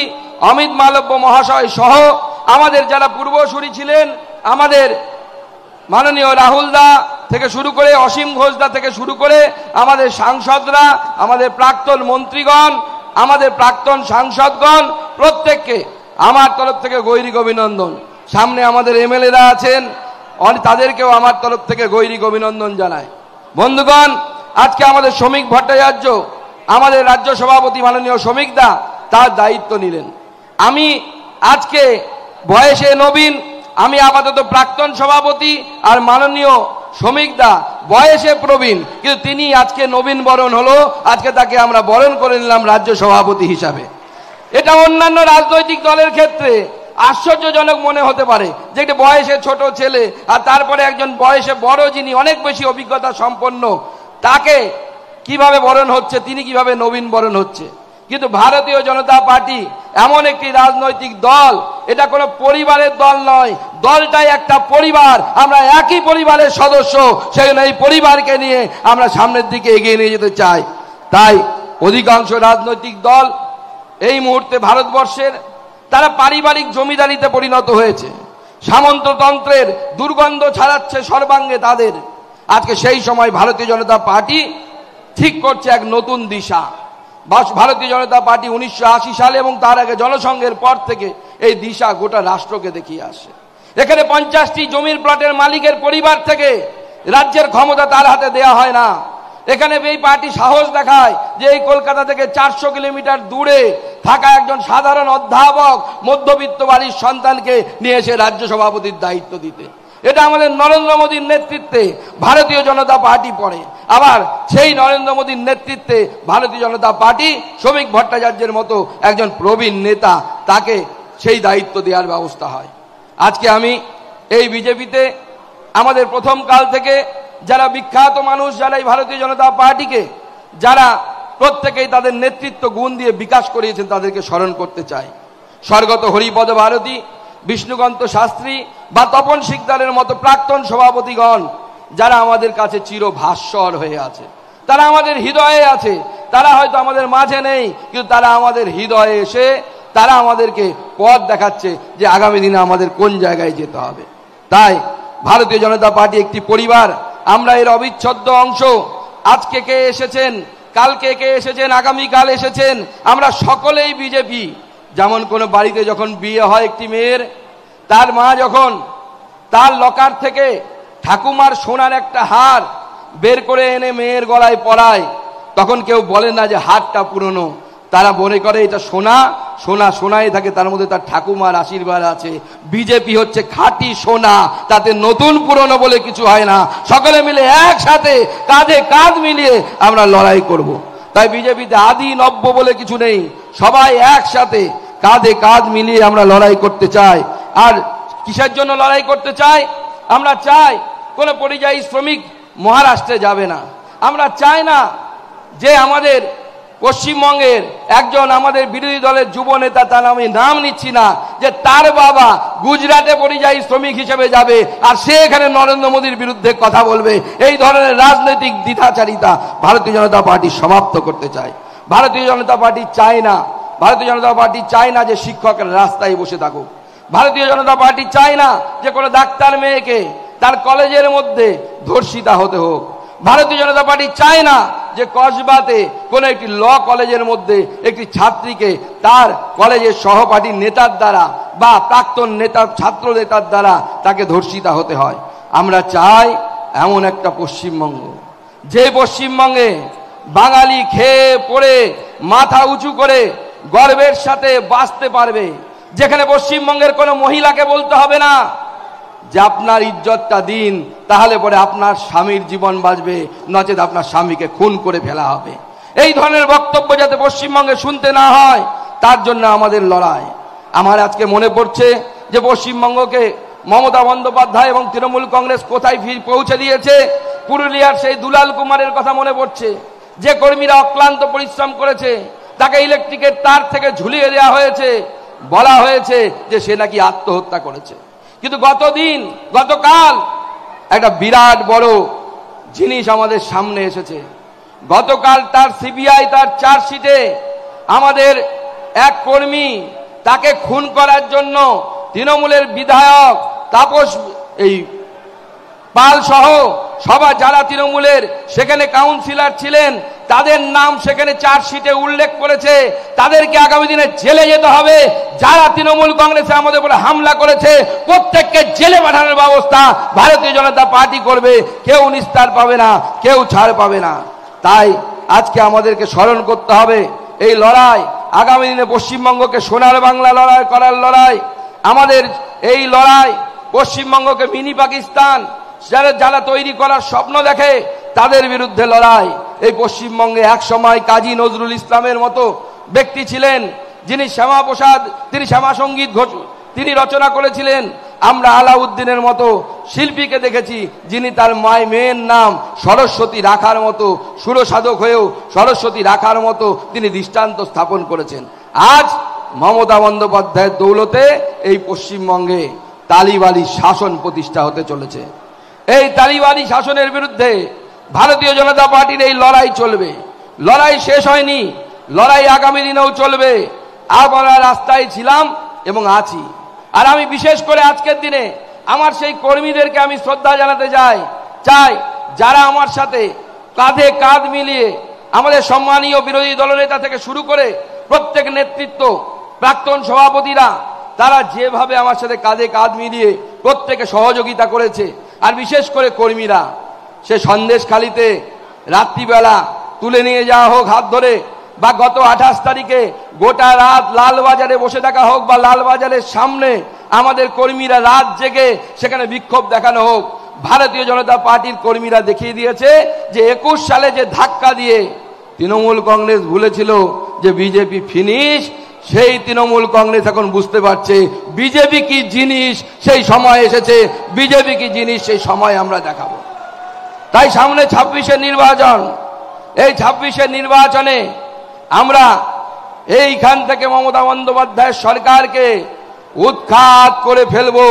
[SPEAKER 2] অমিত মালব্য মহাশয় সহ আমাদের যারা পূর্বসূরি ছিলেন, আমাদের মাননীয় রাহুল দা থেকে শুরু করে অসীম ঘোষ দা থেকে শুরু করে আমাদের সাংসদরা, আমাদের প্রাক্তন মন্ত্রীগণ, আমাদের প্রাক্তন সাংসদগণ, প্রত্যেককে আমার তরফ থেকে গৈরিক অভিনন্দন। সামনে আমাদের এমএলএরা আছেন, তাদেরকেও আমার তরফ থেকে গৈরিক অভিনন্দন জানাই। বন্ধুগণ, আজকে আমাদের শ্রমিক ভট্টাচার্য, আমাদের রাজ্য সভাপতি মাননীয় শ্রমিক দা তার দায়িত্ব নিলেন। আমি আজকে বয়সে নবীন, আমি আপাতত প্রাক্তন সভাপতি, আর মাননীয় শ্রমিকদা বয়সে প্রবীণ, কিন্তু তিনি আজকে নবীন বরণ হলো, আজকে তাকে আমরা বরণ করে নিলাম রাজ্য সভাপতি হিসাবে। এটা অন্যান্য রাজনৈতিক দলের ক্ষেত্রে আশ্চর্যজনক মনে হতে পারে যে একটি বয়সে ছোট ছেলে আর তারপরে একজন বয়সে বড় যিনি অনেক বেশি অভিজ্ঞতা সম্পন্ন তাকে কিভাবে বরণ হচ্ছে, তিনি কিভাবে নবীন বরণ হচ্ছে। কিন্তু ভারতীয় জনতা পার্টি এমন একটি রাজনৈতিক দল, এটা কোনো পরিবারের দল নয়, দলটাই একটা পরিবার, আমরা একই পরিবারের সদস্য, সেজন্য এই পরিবারকে নিয়ে আমরা সামনের দিকে এগিয়ে নিয়ে যেতে চাই। তাই অধিকাংশ রাজনৈতিক দল এই মুহূর্তে ভারতবর্ষের তারা পারিবারিক জমিদারিতে পরিণত হয়েছে, সামন্ততন্ত্রের দুর্গন্ধ ছড়াচ্ছে সর্বাঙ্গে তাদের। আজকে সেই সময় ভারতীয় জনতা পার্টি ঠিক করছে এক নতুন দিশা। ভারতীয় জনতা পার্টি 1980 সালে এবং তার আগে জনসংঘের পর থেকে এই দিশা গোটা রাষ্ট্রকে দেখিয়ে আসে। এখানে 50টি জমির প্লটের মালিকের পরিবার থেকে রাজ্যের ক্ষমতা তার হাতে দেয়া হয় না। এখানে এই পার্টি সাহস দেখায় যে এই কলকাতা থেকে 400 কিলোমিটার দূরে থাকা একজন সাধারণ অধ্যাপক মধ্যবিত্ত বাড়ির সন্তানকে নিয়ে এসে রাজ্য সভাপতির দায়িত্ব দিতে। এটা আমাদের নরেন্দ্র মোদীর নেতৃত্বে ভারতীয় জনতা পার্টি পড়ে। আবার সেই নরেন্দ্র মোদীর নেতৃত্বে ভারতীয় জনতা পার্টি শ্রমিক ভট্টাচার্যের মতো একজন প্রবীণ নেতা, তাকে সেই দায়িত্ব দেওয়ার ব্যবস্থা হয়। আজকে আমি এই বিজেপিতে আমাদের প্রথম কাল থেকে যারা বিখ্যাত মানুষ, যারা এই ভারতীয় জনতা পার্টিকে যারা প্রত্যেকেই তাদের নেতৃত্ব গুণ দিয়ে বিকাশ করিয়েছেন, তাদেরকে স্মরণ করতে চাই। স্বর্গত হরিপদ ভারতী, বিষ্ণুকান্ত শাস্ত্রী বা তপন শিকদারের মতো প্রাক্তন সভাপতিগণ, যারা আমাদের কাছে চিরভাস্বর হয়ে আছে, তারা আমাদের হৃদয়ে আছে। তারা হয়তো আমাদের মাঝে নেই, কিন্তু তারা আমাদের হৃদয়ে এসে তারা আমাদেরকে পথ দেখাচ্ছে যে আগামী দিনে আমাদের কোন জায়গায় যেতে হবে। তাই ভারতীয় জনতা পার্টি একটি পরিবার, আমরা এর অবিচ্ছেদ্য অংশ। আজকে কে এসেছেন, কালকে কে এসেছেন, আগামীকাল এসেছেন, আমরা সকলেই বিজেপি। যেমন কোনো বাড়িতে যখন বিয়ে হয় একটি মেয়ের, তার মা যখন তার লকার থেকে ঠাকুমার সোনার একটা হার বের করে এনে মেয়ের গলায় পরায়, তখন কেউ বলে না যে হারটা পুরনো, তারা মনে করে এটা সোনা, সোনা সোনাই থাকে, তার মধ্যে তার ঠাকুমার আশীর্বাদ আছে। বিজেপি হচ্ছে খাঁটি সোনা, তাতে নতুন পুরনো বলে কিছু হয় না। সকলে মিলে একসাথে কাঁধে কাঁধ মিলিয়ে আমরা লড়াই করব। তাই বিজেপিতে আদি নব্য বলে কিছু নেই, সবাই একসাথে কাঁধে কাঁধ মিলিয়ে আমরা লড়াই করতে চাই। আর কিসের জন্য লড়াই করতে চাই? আমরা চাই কোনো পরিযায়ী শ্রমিক মহারাষ্ট্রে যাবে না। আমরা চাই না যে আমাদের পশ্চিমবঙ্গের একজন আমাদের বিরোধী দলের যুব নেতা, তার আমি নাম নিচ্ছি না, যে তার বাবা গুজরাটে পরিযায়ী শ্রমিক হিসেবে যাবে আর সে এখানে নরেন্দ্র মোদীর বিরুদ্ধে কথা বলবে। এই ধরনের রাজনৈতিক দ্বিধাচারিতা ভারতীয় জনতা পার্টি সমাপ্ত করতে চায়। ভারতীয় জনতা পার্টি চায় না, ভারতীয় জনতা পার্টি চায় না যে শিক্ষকরা রাস্তায় বসে থাকুক। ভারতীয় জনতা পার্টি চায় না যে কোনো ডাক্তার মেয়েকে তার কলেজের মধ্যে ধর্ষিতা হতে হোক। ভারতীয় জনতা পার্টি চায় না যে কসবাতে কোনো একটি ল কলেজের মধ্যে একটি ছাত্রীকে তার কলেজের সহপাঠী নেতার দ্বারা বা প্রাক্তন নেতা ছাত্র নেতার দ্বারা তাকে ধর্ষিতা হতে হয়। আমরা চাই এমন একটা পশ্চিমবঙ্গ, যে পশ্চিমবঙ্গে বাঙালি খেয়ে পড়ে মাথা উঁচু করে গর্বের সাথে বাঁচতে পারবে, যেখানে পশ্চিমবঙ্গের কোনো মহিলাকে বলতে হবে না যে আপনার ইজ্জতটা দিন, তাহলে পরে আপনার স্বামীর জীবন বাঁচবে, নচেত আপনার স্বামীকে খুন করে ফেলা হবে। এই ধরনের বক্তব্য যাতে পশ্চিমবঙ্গে শুনতে না হয়, তার জন্য আমাদের লড়াই। আমার আজকে মনে পড়ছে যে পশ্চিমবঙ্গকে মমতা বন্দ্যোপাধ্যায় এবং তৃণমূল কংগ্রেস কোথায় পৌঁছে দিয়েছে। পুরুলিয়ার সেই দুলাল কুমারের কথা মনে পড়ছে, যে কর্মীরা অক্লান্ত পরিশ্রম করেছে, তাকে ইলেকট্রিকের তার থেকে ঝুলিয়ে দেওয়া হয়েছে, বলা হয়েছে যে সে নাকি আত্মহত্যা করেছে। কিন্তু গতকাল একটা বিরাট বড় জিনিস আমাদের সামনে এসেছে। গতকাল তার সিবিআই তার চার্জশিটে আমাদের এক কর্মী, তাকে খুন করার জন্য তৃণমূলের বিধায়ক তাপস পাল সহ সবাই যারা তৃণমূলের সেখানে কাউন্সিলর ছিলেন, তাদের নাম সেখানে চার্জশিটে উল্লেখ করেছে। তাদেরকে আগামী দিনে জেলে যেতে হবে। যারা তৃণমূল কংগ্রেসে আমাদের উপরে হামলা করেছে প্রত্যেককে জেলে পাঠানোর ব্যবস্থা ভারতীয় জনতা পার্টি করবে। কেউ নিস্তার পাবে না, কেউ ছাড় পাবে না। তাই আজকে আমাদেরকে স্মরণ করতে হবে এই লড়াই, আগামী দিনে পশ্চিমবঙ্গকে সোনার বাংলা লড়াই করার লড়াই। আমাদের এই লড়াই পশ্চিমবঙ্গকে মিনি পাকিস্তান, যারা তৈরি করার স্বপ্ন দেখে তাদের বিরুদ্ধে লড়াই। এই পশ্চিমবঙ্গে এক সময় কাজী নজরুল ইসলামের মতো ব্যক্তি ছিলেন, যিনি শ্যামাপ্রসাদ, তিনি শ্যামা সঙ্গীত তিনি রচনা করেছিলেন। আমরা আলাউদ্দিনের মতো শিল্পীকে দেখেছি, যিনি তার মেয়ের নাম সরস্বতী রাখার মতো, সুরসাধক হয়েও সরস্বতী রাখার মতো তিনি দৃষ্টান্ত স্থাপন করেছেন। আজ মমতা বন্দ্যোপাধ্যায়ের দৌলতে এই পশ্চিমবঙ্গে তালিবানি শাসন প্রতিষ্ঠা হতে চলেছে। এই তালিবানি শাসনের বিরুদ্ধে ভারতীয় জনতা পার্টির এই লড়াই চলবে। লড়াই শেষ হয়নি, লড়াই আগামী দিনেও চলবে। আমরা রাস্তায় ছিলাম এবং আছি। আর আমি বিশেষ করে আজকের দিনে আমার সেই কর্মীদেরকে আমি শ্রদ্ধা জানাতে চাই যারা আমার সাথে কাঁধে কাঁধ মিলিয়ে, আমাদের সম্মানীয় বিরোধী দলনেতা থেকে শুরু করে প্রত্যেক নেতৃত্ব, প্রাক্তন সভাপতিরা, তারা যেভাবে আমার সাথে কাঁধে কাঁধ মিলিয়ে প্রত্যেকে সহযোগিতা করেছে। আর বিশেষ করে কর্মীরা, সে সন্দেশখালিতে রাত্রিবেলা তুলে নিয়ে যাওয়া হোক হাত ধরে, বা গত 28 তারিখে গোটা রাত লালবাজারে বসে থাকা হোক, বা লালবাজারের সামনে আমাদের কর্মীরা রাত জেগে সেখানে বিক্ষোভ দেখানো হোক, ভারতীয় জনতা পার্টির কর্মীরা দেখিয়ে দিয়েছে যে 21 সালে যে ধাক্কা দিয়ে তৃণমূল কংগ্রেস ভুলেছিল যে বিজেপি ফিনিশ, সেই তৃণমূল কংগ্রেস এখন বুঝতে পারছে বিজেপি কি জিনিস, সেই সময় এসেছে। বিজেপি কি জিনিস সেই সময় আমরা দেখাবো। তাই সামনে 26-এর নির্বাচন। এই 26-এর নির্বাচনে আমরা এইখান থেকে মমতা বন্দ্যোপাধ্যায়ের সরকারকে উৎখাত করে ফেলবো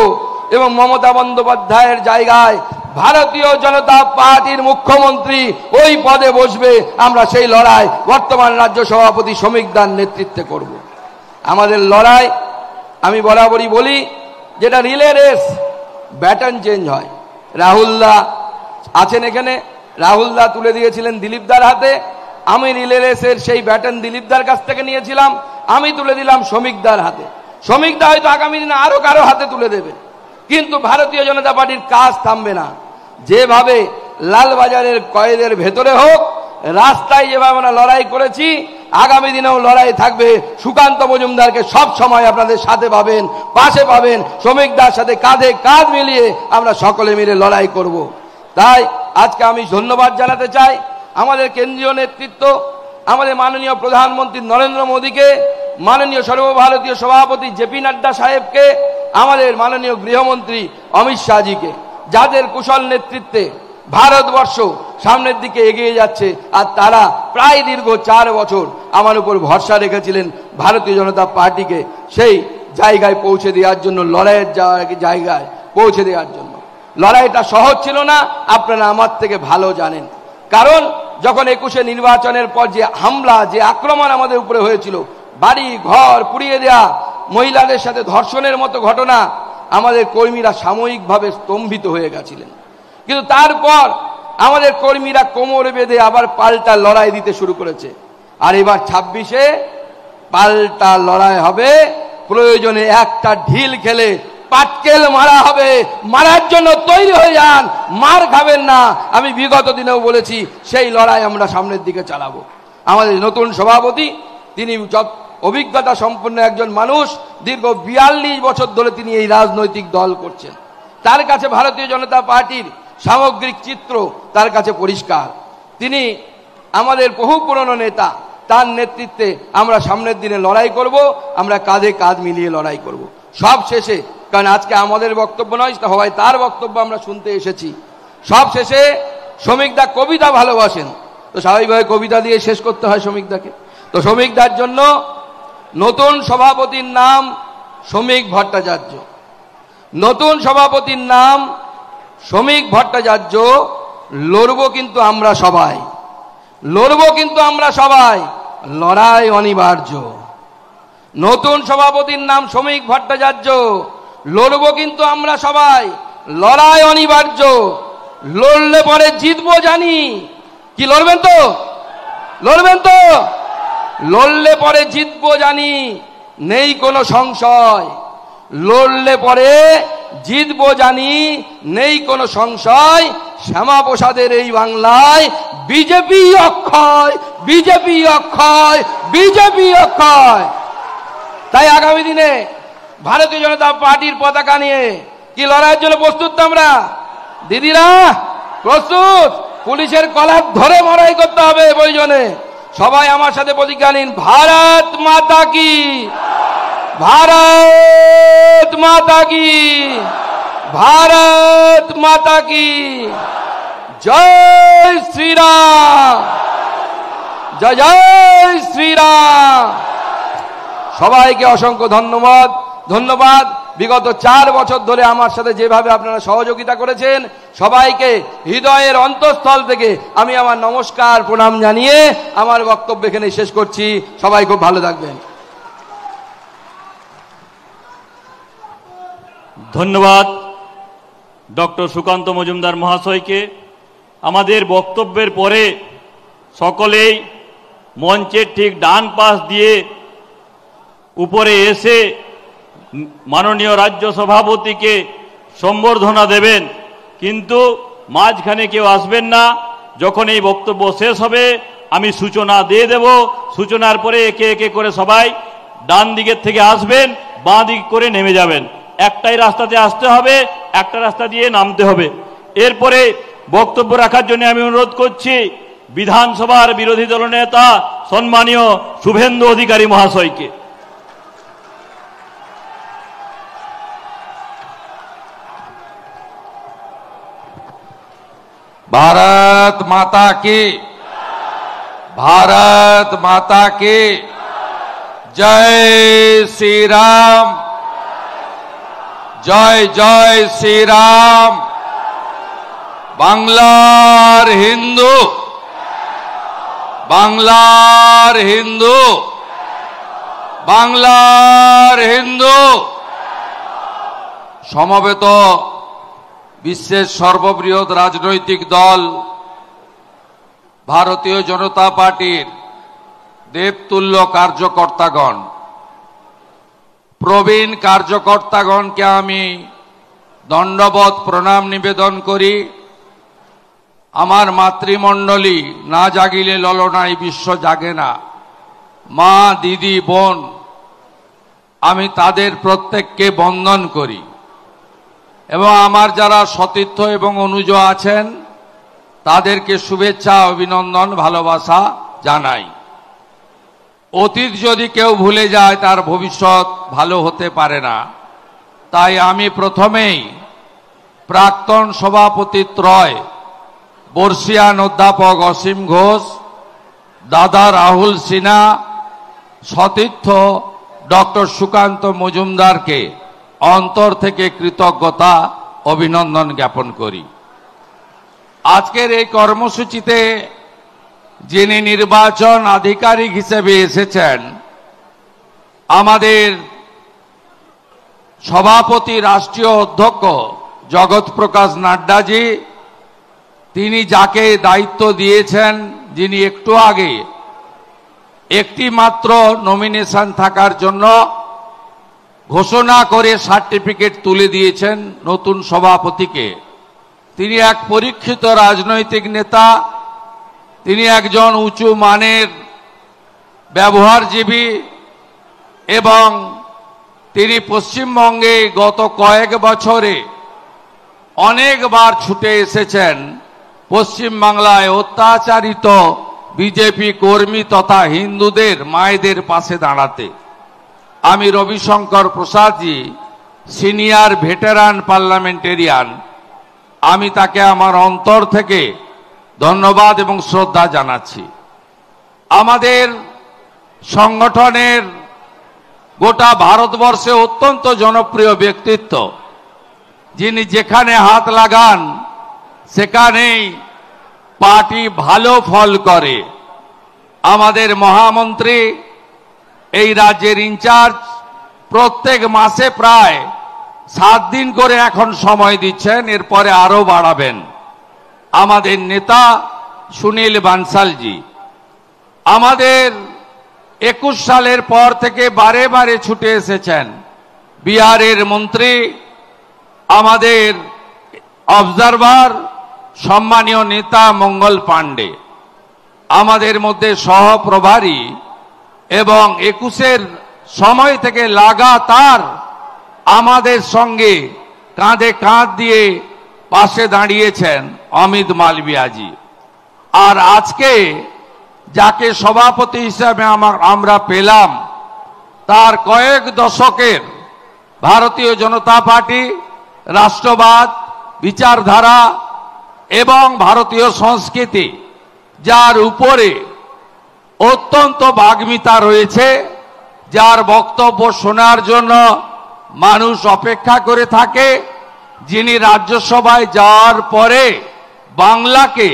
[SPEAKER 2] এবং মমতা বন্দ্যোপাধ্যায়ের জায়গায় ভারতীয় জনতা পার্টির মুখ্যমন্ত্রী ওই পদে বসবে। আমরা সেই লড়াই বর্তমান রাজ্য সভাপতি শ্রমিক দার নেতৃত্বে করব। আমাদের লড়াই, আমি বরাবরই বলি, যেটা রিলে রেস, ব্যাটন চেঞ্জ হয়। রাহুলদা আছেন এখানে, রাহুলদা তুলে দিয়েছিলেন দিলীপদার হাতে। আমি রিলে রেসের সেই ব্যাটন দিলীপদার কাছ থেকে নিয়েছিলাম, আমি তুলে দিলাম শ্রমিকদার হাতে। শ্রমিকদা হয়তো আগামী দিনে আরো কারো হাতে তুলে দেবে, কিন্তু ভারতীয় জনতা পার্টির কাজ থামবে না। যেভাবে লালবাজারের কয়েদের ভেতরে হোক, রাস্তায় যেভাবে আমরা লড়াই করেছি, আগামী দিনেও লড়াই থাকবে। সুকান্ত মজুমদারকে সব সময় আপনাদের সাথে পাবেন, পাশে পাবেন। শ্রমিকদার সাথে কাঁধে কাঁধ মিলিয়ে আমরা সকলে মিলে লড়াই করব। তাই আজকে আমি ধন্যবাদ জানাতে চাই আমাদের কেন্দ্রীয় নেতৃত্ব, আমাদের মাননীয় প্রধানমন্ত্রী নরেন্দ্র মোদীকে, মাননীয় সর্বভারতীয় সভাপতি জেপি নাড্ডা সাহেবকে, আমাদের মাননীয় গৃহমন্ত্রী অমিত শাহজিকে, যাদের কুশল নেতৃত্বে ভারতবর্ষ সামনের দিকে এগিয়ে যাচ্ছে। আর তারা প্রায় দীর্ঘ 4 বছর আমার উপর ভরসা রেখেছিলেন ভারতীয় জনতা পার্টিকে সেই জায়গায় পৌঁছে দেওয়ার জন্য, লড়াইয়ের জায়গায় পৌঁছে দেওয়ার জন্য। লড়াইটা সহজ ছিল না, আপনারা আমার থেকে ভালো জানেন। কারণ যখন 21-এ নির্বাচনের পর যে হামলা, যে আক্রমণ আমাদের উপরে হয়েছিল, বাড়ি ঘর পুড়িয়ে দেয়া, মহিলাদের সাথে ধর্ষণের মতো ঘটনা, আমাদের কর্মীরা সাময়িকভাবে স্তম্ভিত হয়ে গেছিলেন। কিন্তু তারপর আমাদের কর্মীরা কোমর বেঁধে আবার পাল্টা লড়াই দিতে শুরু করেছে। আর এবার 26-এ পাল্টা লড়াই হবে। প্রয়োজনে একটা ঢিল খেলে পাটকেল মারা হবে। মারার জন্য তৈরি হয়ে যান, মার খাবেন না। আমি বিগত দিনেও বলেছি, সেই লড়াই আমরা সামনের দিকে চালাবো। আমাদের নতুন সভাপতি, তিনি অভিজ্ঞতা সম্পন্ন একজন মানুষ, দীর্ঘ 42 বছর ধরে তিনি এই রাজনৈতিক দল করছেন। তার কাছে ভারতীয় জনতা পার্টির সামগ্রিক চিত্র তার কাছে পরিষ্কার। তিনি আমাদের বহু পুরনো নেতা, তার নেতৃত্বে আমরা সামনের দিনে লড়াই করব। আমরা কাঁধে কাঁধ মিলিয়ে লড়াই করব। সব শেষে, কারণ আজকে আমাদের বক্তব্য নয়, সবাই তার বক্তব্য আমরা শুনতে এসেছি। সব শেষে শ্রমিকদা কবিতা ভালোবাসেন, তো স্বাভাবিকভাবে কবিতা দিয়ে শেষ করতে হয় শ্রমিকদাকে। তো শ্রমিকদার জন্য নতুন সভাপতির নাম শ্রমিক ভট্টাচার্য। নতুন সভাপতির নাম শ্রমিক ভট্টাচার্য। লড়বো কিন্তু আমরা সবাই, লড়বো কিন্তু আমরা সবাই, লড়াই অনিবার্য। নতুন সভাপতির নাম শ্রমিক ভট্টাচার্য। লড়বো কিন্তু আমরা সবাই, লড়াই অনিবার্য। লড়লে পরে জিতবো জানি। কি লড়বেন তো? লড়বেন তো? লড়লে পরে জিতবো জানি, নেই কোনো সংশয়। লড়লে পরে জিতবো জানি, নেই কোনো সংশয়। শ্যামাপ্রসাদের এই বাংলায় বিজেপি অক্ষয়, বিজেপি অক্ষয়, বিজেপি অক্ষয়। তাই আগামী দিনে ভারতীয় জনতা পার্টির পতাকা নিয়ে কি লড়াইয়ের জন্য প্রস্তুত? আমরা দিদিরা প্রস্তুত? পুলিশের কলার ধরে মরাই করতে হবে প্রয়োজনে। সবাই আমার সাথে প্রতিজ্ঞা নিন, ভারত মাতা কি, ভারত মাতা কি, ভারত মাতা কি, জয় শ্রীরাম, জয় জয় শ্রীরাম। সবাইকে অসংখ্য ধন্যবাদ। ধন্যবাদ। বিগত 4 বছর ধরে আমার সাথে যেভাবে আপনারা সহযোগিতা করেছেন, সবাইকে হৃদয়ের অন্তঃস্থল থেকে আমি আমার নমস্কার প্রণাম জানিয়ে আমার বক্তব্য এখানে শেষ করছি। সবাই খুব ভালো থাকবেন।
[SPEAKER 4] ধন্যবাদ ডক্টর সুকান্ত মজুমদার মহাশয়কে। আমাদের বক্তব্যের পরে সকলেই মঞ্চের ঠিক ডান পাশ দিয়ে উপরে এসে মাননীয় রাজ্য সভাপতিকে সম্বর্ধনা দেবেন, কিন্তু মাঝখানে কেউ আসবেন না। যখন এই বক্তব্য শেষ হবে আমি সূচনা দিয়ে দেব। সূচনার পরে একে একে করে সবাই ডান দিকের থেকে আসবেন, বাঁ দিক করে নেমে যাবেন। একটাই রাস্তাতে আসতে হবে, একটা রাস্তা দিয়ে নামতে হবে। এরপরে বক্তব্য রাখার জন্য আমি অনুরোধ করছি বিধানসভার বিরোধী দলনেতা সম্মানীয় শুভেন্দু অধিকারী মহাশয়কে।
[SPEAKER 5] भारत माता की, भारत माता की जय श्री राम, जय जय श्री राम। बांग्लार हिंदू, बांग्लार हिंदू, बांग्लार हिंदू। समवेत বিশ্বের সর্ববৃহৎ রাজনৈতিক দল ভারতীয় জনতা পার্টির দেবতুল্য কার্যকর্তাগণ, প্রবীণ কার্যকর্তাগণকে আমি দণ্ডবত প্রণাম নিবেদন করি। আমার মাতৃমণ্ডলী না জাগিলে ললনায় বিশ্ব জাগে না। মা, দিদি, বোন, আমি তাদের প্রত্যেককে বন্দন করি এবং আমার যারা সতীর্থ এবং অনুজ আছেন তাদেরকে শুভেচ্ছা, অভিনন্দন, ভালোবাসা জানাই। অতীত যদি কেউ ভুলে যায় তার ভবিষ্যৎ ভালো হতে পারে না। তাই আমি প্রথমেই প্রাক্তন সভাপতি ত্রয় বর্ষিয়ান অধ্যাপক অসীম ঘোষ, দাদা রাহুল সিনহা, সতীর্থ ডক্টর সুকান্ত মজুমদারকে অন্তর থেকে কৃতজ্ঞতা, অভিনন্দন জ্ঞাপন করি। আজকের এই কর্মসূচিতে যিনি নির্বাচন আধিকারিক হিসেবে এসেছেন, আমাদের সভাপতি রাষ্ট্রীয় অধ্যক্ষ জগৎ প্রকাশ নাড্ডাজি, তিনি যাকে দায়িত্ব দিয়েছেন, যিনি একটু আগে একটি মাত্র নমিনেশন থাকার জন্য ঘোষণা করে সার্টিফিকেট তুলে দিয়েছেন নতুন সভাপতিকে। তিনি এক পরীক্ষিত রাজনৈতিক নেতা, তিনি একজন উঁচু মানের ব্যবহারজীবী এবং তিনি পশ্চিমবঙ্গে গত কয়েক বছরে অনেকবার ছুটে এসেছেন পশ্চিমবাংলায় অত্যাচারিত বিজেপি কর্মী তথা হিন্দুদের মায়েদের পাশে দাঁড়াতে। আমি রবিশঙ্কর প্রসাদজি, সিনিয়র ভেটেরান পার্লামেন্টেরিয়ান, আমি তাকে আমার অন্তর থেকে ধন্যবাদ এবং শ্রদ্ধা জানাচ্ছি। আমাদের সংগঠনের গোটা ভারতবর্ষে অত্যন্ত জনপ্রিয় ব্যক্তিত্ব, যিনি যেখানে হাত লাগান সেখানেই পার্টি ভালো ফল করে। আমাদের মহামন্ত্রী, এই রাজ্যের ইনচার্জ, প্রত্যেক মাসে প্রায় 7 দিন করে এখন সময় দিচ্ছেন, এরপরে আরো বাড়াবেন। আমাদের নেতা সুনীল বানসালজি আমাদের 21 সালের পর থেকে বারে বারে ছুটে এসেছেন। বিহারের মন্ত্রী, আমাদের অবজারভার সম্মানীয় নেতা মঙ্গল পাণ্ডে, আমাদের মধ্যে সহপ্রভারী এবং 21-এর সময় থেকে লাগাতার আমাদের সঙ্গে কাঁধে কাঁধ দিয়ে পাশে দাঁড়িয়েছেন অমিত মালবিয়াজি। আর আজকে যাকে সভাপতি হিসাবে আমরা পেলাম, তার কয়েক দশকের ভারতীয় জনতা পার্টি, রাষ্ট্রবাদ, বিচারধারা এবং ভারতীয় সংস্কৃতি, যার উপরে অত্যন্ত বাগ্মিতা রয়েছে, যার বক্তব্য শোনার জন্য মানুষ অপেক্ষা করে থাকে, যিনি রাজ্যসভায় যাওয়ার পরে বাংলাকে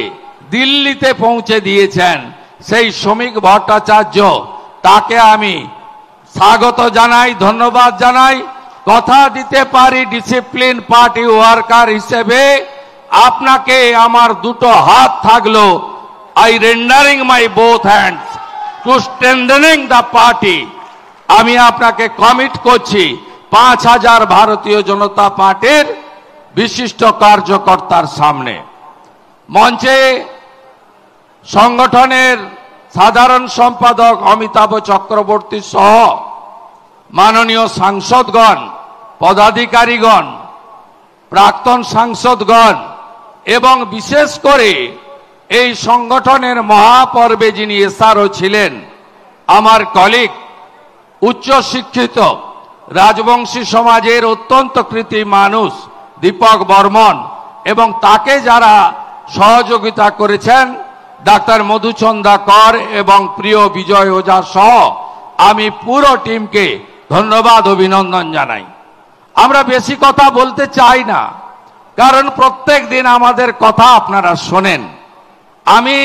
[SPEAKER 5] দিল্লিতে পৌঁছে দিয়েছেন, সেই শ্রমিক ভট্টাচার্য, তাকে আমি স্বাগত জানাই, ধন্যবাদ জানাই। কথা দিতে পারি ডিসিপ্লিন পার্টি ওয়ার্কার হিসেবে আপনাকে আমার দুটো হাত থাকলো। I rendering my both hands to strengthening the party. আমি আপনাকে কমিট করছি 5000 ভারতীয় জনতা পার্টির বিশিষ্ট কার্যকর্তার সামনে। মঞ্চে সংগঠনের সাধারণ সম্পাদক অমিতাভ চক্রবর্তী সহ মাননীয় সাংসদগণ, পদাধিকারীগণ, প্রাক্তন সাংসদগণ এবং বিশেষ করে এই সংগঠনের মহাপর্বে যিনি এসআরও ছিলেন, আমার কলিগ, উচ্চশিক্ষিত রাজবংশী সমাজের অত্যন্ত কৃতি মানুষ দীপক বর্মন, এবং তাকে যারা সহযোগিতা করেছেন ডাক্তার মধুচন্দা কর এবং প্রিয় বিজয় ওঝা সহ আমি পুরো টিমকে ধন্যবাদ, অভিনন্দন জানাই। আমরা বেশি কথা বলতে চাই না, কারণ প্রত্যেক দিন আমাদের কথা আপনারা শোনেন। আমি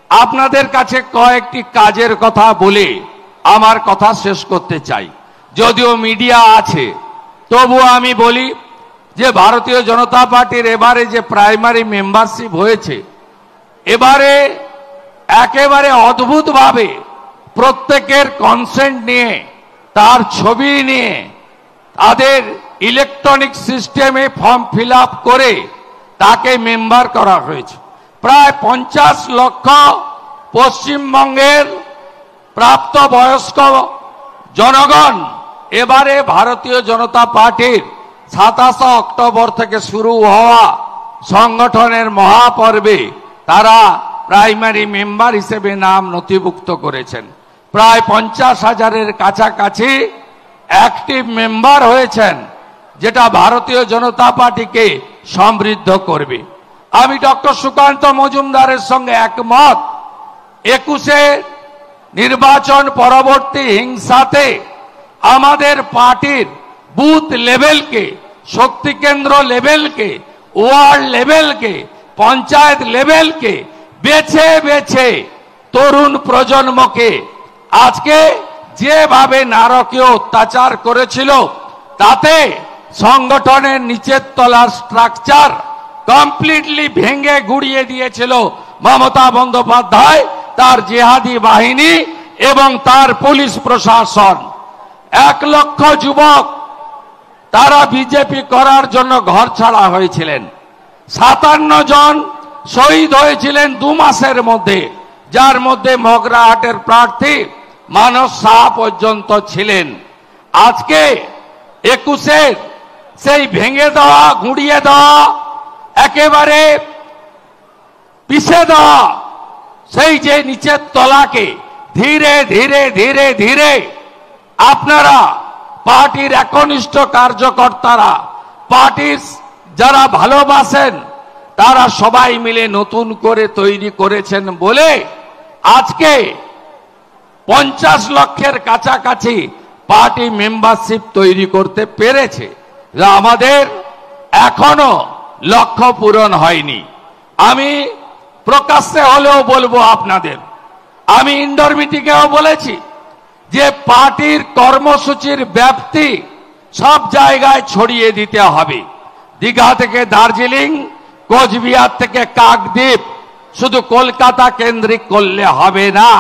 [SPEAKER 5] আপনাদের কাছে কয়েকটি কাজের কথা বলে আমার কথা শেষ করতে চাই। যদিও মিডিয়া আছে, তবুও আমি বলি যে ভারতীয় জনতা পার্টির এবারে যে প্রাইমারি মেম্বারশিপ হয়েছে, এবারে একেবারে অদ্ভুতভাবে প্রত্যেকের কনসেন্ট নিয়ে, তার ছবি নিয়ে, তাদের ইলেকট্রনিক সিস্টেমে ফর্ম ফিল আপ করে তাকে মেম্বার করা হয়েছে। প্রায় 50 লক্ষ পশ্চিমবঙ্গের প্রাপ্তবয়স্ক জনগণ এবারে ভারতীয় জনতা পার্টির 27 অক্টোবর থেকে শুরু হওয়া সংগঠনের মহাপর্বে তারা প্রাইমারি মেম্বার হিসেবে নাম নথিভুক্ত করেছেন। প্রায় 50,000-এর কাছাকাছি অ্যাক্টিভ মেম্বার হয়েছেন, যেটা ভারতীয় জনতা পার্টিকে সমৃদ্ধ করবে। আমি ডক্টর সুকান্ত মজুমদারের সঙ্গে একমত। 21-এ নির্বাচন পরবর্তী হিংসাতে আমাদের পার্টির বুথ লেভেলকে, শক্তি কেন্দ্র লেভেলকে, ওয়ার্ড লেভেলকে, পঞ্চায়েত লেভেলকে বেছে বেছে তরুণ প্রজন্মকে আজকে যেভাবে নারকীয় অত্যাচার করেছিল, তাতে সংগঠনের নিচের তলার স্ট্রাকচার কমপ্লিটলি ভেঙে গুড়িয়ে দিয়েছিল মমতা বন্দ্যোপাধ্যায়, তার জিহাদি বাহিনী এবং তার পুলিশ প্রশাসন। 1 লক্ষ যুবক তারা বিজেপি করার জন্য ঘর ছাড়া হয়েছিলেন। 57 জন শহীদ হয়েছিলেন 2 মাসের মধ্যে, যার মধ্যে মগরাহাটের প্রার্থী মানস শাহ পর্যন্ত ছিলেন। আজকে 21-এর সেই ভেঙে দেওয়া, গুঁড়িয়ে দেওয়া, একেবারে পিষে দেওয়া সেই যে নিচের তলাকে ধীরে ধীরে ধীরে ধীরে আপনারা পার্টির একনিষ্ঠ কার্যকর্তারা, পার্টির যারা ভালোবাসেন, তারা সবাই মিলে নতুন করে তৈরি করেছেন বলে আজকে 50 লক্ষের কাছাকাছি পার্টি মেম্বারশিপ তৈরি করতে পেরেছে। যা আমাদের এখনো লক্ষ্য পূরণ হয়নি। আমি প্রকাশ্যে হলেও বলবো আপনাদের, আমি ইনডোর মিটিংয়েও বলেছি যে পার্টির কর্মসূচির ব্যাপ্তি সব জায়গায় ছড়িয়ে দিতে হবে। দীঘা থেকে দার্জিলিং, কোচবিহার থেকে কাকদ্বীপ, শুধু কলকাতা কেন্দ্রিক করলে হবে না।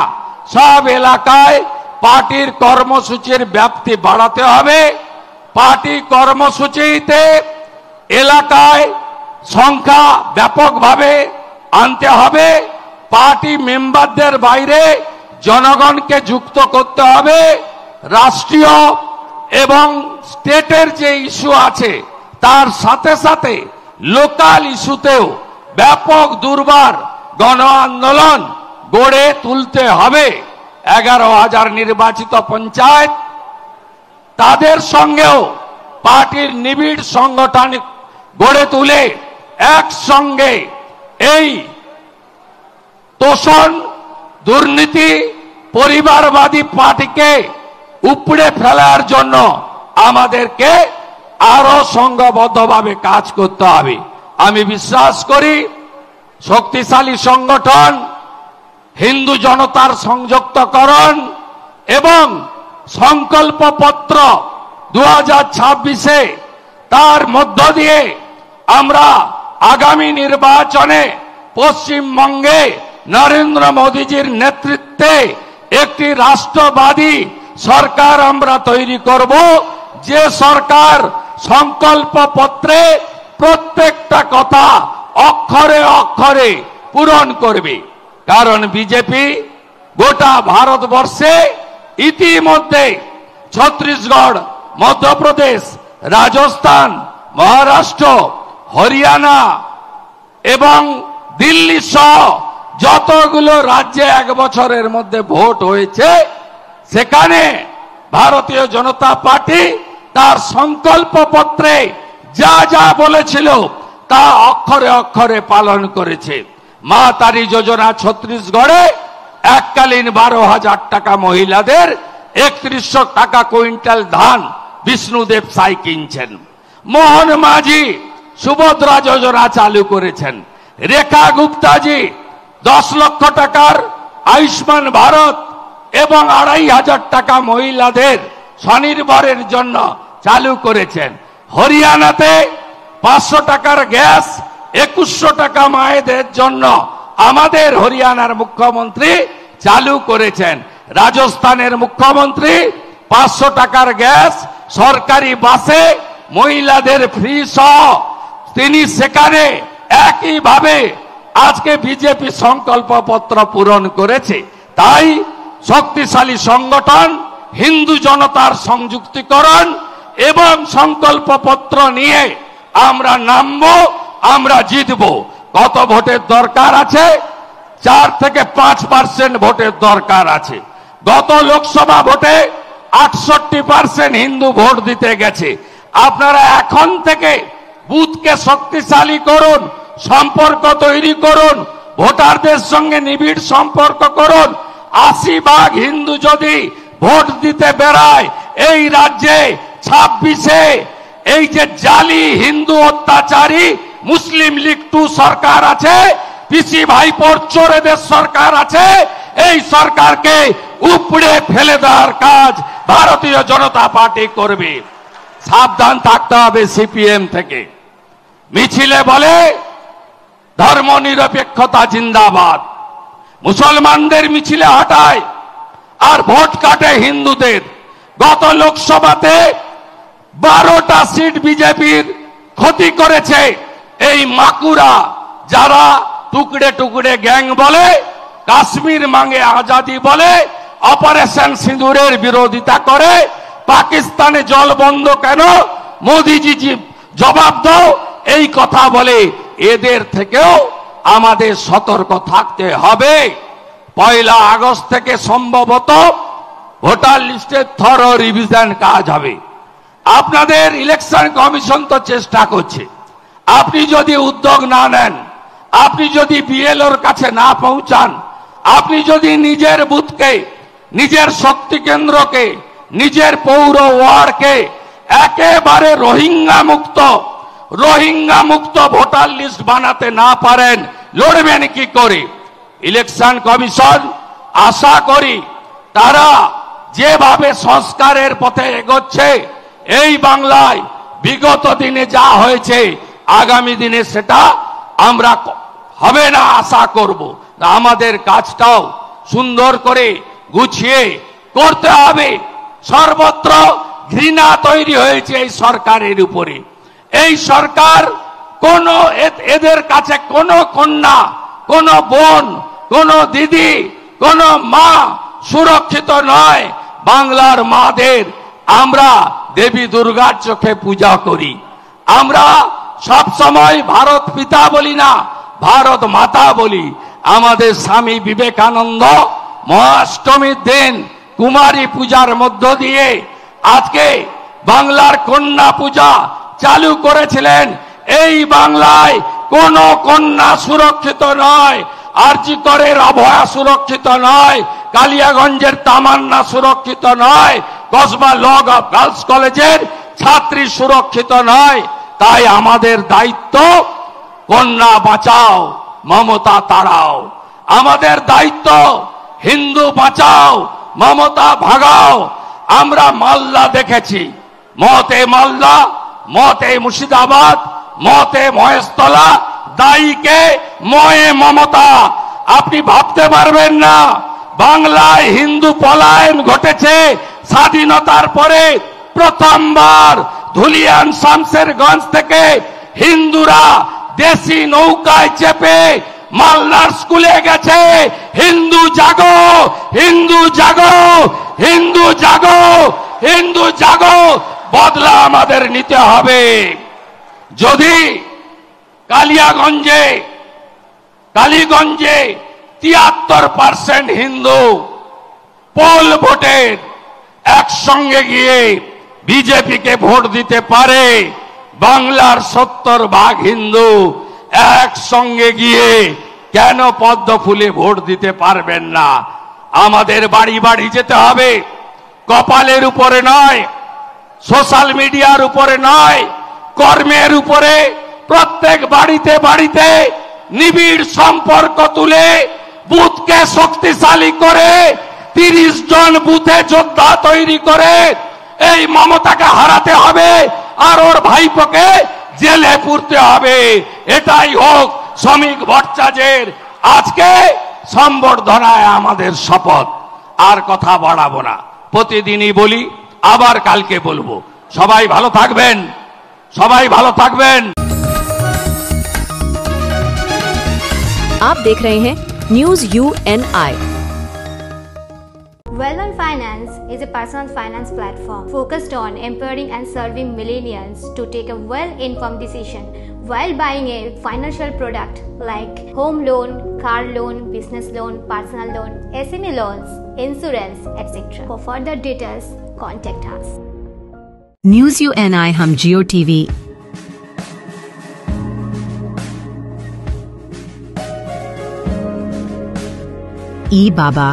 [SPEAKER 5] সব এলাকায় পার্টির কর্মসূচির ব্যাপ্তি বাড়াতে হবে। পার্টি কর্মসূচিতে এলাকায় সংখ্যা ব্যাপকভাবে আনতে হবে। পার্টি মেম্বারদের বাইরে জনগণকে যুক্ত করতে হবে। রাষ্ট্রীয় এবং স্টেটের যে ইস্যু আছে তার সাথে সাথে লোকাল ইস্যুতেও ব্যাপক দুর্বার গণ আন্দোলন গড়ে তুলতে হবে। 11,000 নির্বাচিত পঞ্চায়েত, তাদের সঙ্গেও পার্টির নিবিড় সংগঠন গড়ে তুলে একসঙ্গে এই তোষণ, দুর্নীতি, পরিবারবাদী পার্টিকে উপড়ে ফেলার জন্য আমাদেরকে আরো সংঘবদ্ধভাবে কাজ করতে হবে। আমি বিশ্বাস করি শক্তিশালী সংগঠন, হিন্দু জনতার সংযুক্তকরণ এবং সংকল্পপত্র 2026-এ তার মধ্য দিয়ে আমরা আগামী নির্বাচনে পশ্চিমবঙ্গে নরেন্দ্র মোদীজির নেতৃত্বে একটি রাষ্ট্রবাদী সরকার আমরা তৈরি করব, যে সরকার সংকল্পপত্রে প্রত্যেকটা কথা অক্ষরে অক্ষরে পূরণ করবে। কারণ বিজেপি গোটা ভারতবর্ষে ইতিমধ্যে ছত্তিশগড়, মধ্যপ্রদেশ, রাজস্থান, মহারাষ্ট্র, হরিয়ানা এবং দিল্লি সহ যতগুলো রাজ্যে 1 বছরের মধ্যে ভোট হয়েছে, সেখানে ভারতীয় জনতা পার্টি তার সংকল্পপত্রে যা যা বলেছিল তা অক্ষরে অক্ষরে পালন করেছে। মা তারি যোজনা ছত্তিশগড়ে এককালীন 12,000 টাকা মহিলাদের 3100 টাকা কুইন্টাল ধান বিষ্ণুদেব সাই কিনছেন। মোহন মাঝি সুভদ্রা যোজনা চালু করেছেন। রেখা গুপ্তাজি 10 লক্ষ টাকার আয়ুষ্মান ভারত এবং 2,500 টাকা মহিলাদের স্বনির্ভরের জন্য চালু করেছেন। হরিয়ানাতে 500 টাকার গ্যাস, 2100 টাকা মায়েদের জন্য আমাদের হরিয়ানার মুখ্যমন্ত্রী চালু করেছেন। রাজস্থানের মুখ্যমন্ত্রী 500 টাকার গ্যাস সরকারি বাসে মহিলাদের ফ্রি সহ তিনি সেখানে একইভাবে আজকে বিজেপি সংকল্পপত্র পূরণ করেছে। তাই শক্তিশালী সংগঠন, হিন্দু জনতার সংযুক্তিকরণ এবং সংকল্পপত্র নিয়ে আমরা নামবো, আমরা জিতবো। কত ভোটের দরকার আছে? 4 থেকে 5% ভোটের দরকার আছে। গত লোকসভা ভোটে 68% হিন্দু ভোট দিতে গেছে। আপনারা এখন থেকে বুথকে শক্তিশালী করুন, সম্পর্ক তৈরি করুন, ভোটারদের সঙ্গে নিবিড় সম্পর্ক করুন। 80% হিন্দু যদি ভোট দিতে বেড়ায় এই রাজ্যে 26-এ এই যে জালি হিন্দু অত্যাচারী মুসলিম লীগ 2 সরকার আছে, পিসি ভাইপোর চোরেদের সরকার আছে, এই সরকারকে উপড়ে ফেলে দেওয়ার কাজ ভারতীয় জনতা পার্টি করবে। সাবধান থাকতে হবে সিপিএম থেকে। মিছিলে বলে ধর্মনিরপেক্ষতা জিন্দাবাদ, মুসলমানদের মিছিলে হটায় আর ভোট কাটে হিন্দুদের। গত লোকসভাতে 12টা সিট বিজেপির ক্ষতি করেছে এই মাকুরা, যারা টুকরে টুকরে গ্যাং বলে, কাশ্মীর মাঙ্গে আজাদি বলে, অপারেশন সিঁদুরের বিরোধিতা করে, পাকিস্তানে জল বন্ধ কেন, মোদিজি জবাব দাও, এই কথা বলে। এদের থেকেও আমাদের সতর্ক থাকতে হবে। 1 আগস্ট থেকে সম্ভবত ভোটার লিস্টের থরো রিভিশন কাজ হবে। আপনাদের ইলেকশন কমিশন তো চেষ্টা করছে। আপনি যদি উদ্যোগ না নেন, আপনি যদি বিএলওর কাছে না পৌঁছান, আপনি যদি নিজের বুথকে, নিজের শক্তি কেন্দ্রকে, নিজের পৌর ওয়ার্ডকে একেবারে রোহিঙ্গা মুক্ত ভোটার লিস্ট বানাতে না পারেন, লড়বেন কি করে? ইলেকশন কমিশন আশা করি তারা যেভাবে সংস্কারের পথে এগোচ্ছে, এই বাংলায় বিগত দিনে যা হয়েছে আগামী দিনে সেটা আমরা হবে না আশা করব। আমাদের কাজটাও সুন্দর করে গুছিয়ে করতে হবে। সর্বত্র ঘৃণা তৈরি হয়েছে এই সরকারের উপরে। এই সরকার কোন এদের কাছে কোন কন্যা, কোন বোন, কোন দিদি, কোন মা সুরক্ষিত নয়। বাংলার মাদের আমরা দেবী দুর্গার চোখে পূজা করি। আমরা সব সময় ভারত পিতা বলি না, ভারত মাতা বলি। আমাদের স্বামী বিবেকানন্দ মহাষ্টমীর দিন কুমারী পূজার মধ্য দিয়ে আজকে বাংলার কন্যা পূজা চালু করেছিলেন। এই বাংলায় কোন কন্যা সুরক্ষিত নয়, আরজি করের অভয়া সুরক্ষিত নয়, কালিয়াগঞ্জের তামান্না সুরক্ষিত নয়, কসবা ল অফ গার্লস কলেজের ছাত্রী সুরক্ষিত নয়। তাই আমাদের দায়িত্ব কন্যা বাঁচাও, মমতা তাড়াও। আমাদের দায়িত্ব হিন্দু বাঁচাও, মমতা ভাগাও। আমরা মালদা দেখেছি, মতে মালদা, মতে মুর্শিদাবাদ, মতে মহেশতলা, দায়ীকে ময়ে মমতা। আপনি ভাবতে পারবেন না বাংলায় হিন্দু পলায়ন ঘটেছে স্বাধীনতার পরে প্রথমবার। ধুলিয়ান শামসেরগঞ্জ থেকে হিন্দুরা দেশি নৌকায় চেপে মালদার স্কুলে গেছে। হিন্দু জাগো, হিন্দু জাগো, হিন্দু জাগো, হিন্দু জাগো। বদলা আমাদের নিতে হবে। যদি কালিয়াগঞ্জে কালীগঞ্জে 73% হিন্দু পোল ভোটের একসঙ্গে গিয়ে বিজেপিকে ভোট দিতে পারে, বাংলার 70% হিন্দু একসঙ্গে গিয়ে কেন পদ্ম ফুলে ভোট দিতে পারবেন না? আমাদের বাড়ি বাড়ি যেতে হবে, কপালের উপরে নয়, সোশ্যাল মিডিয়ার উপরে নয়, কর্মের উপরে। প্রত্যেক বাড়িতে বাড়িতে নিবিড় সম্পর্ক তুলে বুথকে শক্তিশালী করে 30 জন বুথে যোদ্ধা তৈরি করে এই মমতাকে হারাতে হবে আর ওর ভাইপোকে জেলে পুরতে হবে। এটাই হোক শ্রমিক ভট্টাচার্যের আজকে সম্বর্ধনায় আমাদের শপথ। আর কথা বাড়াবো না, প্রতিদিনই বলি, আবার কালকে বলবো। সবাই ভালো থাকবেন, সবাই ভালো থাকবেন।
[SPEAKER 6] आप देख रहे हैं news UNI।
[SPEAKER 7] Well-Known Finance is a personal finance platform focused on empowering and serving millennials to take a well-informed decision while buying a financial product like home loan, car loan, business loan, personal loan, SME loans, insurance, etc. For further details, contact us.
[SPEAKER 6] News UNI हम जियो टीवी ई बाबा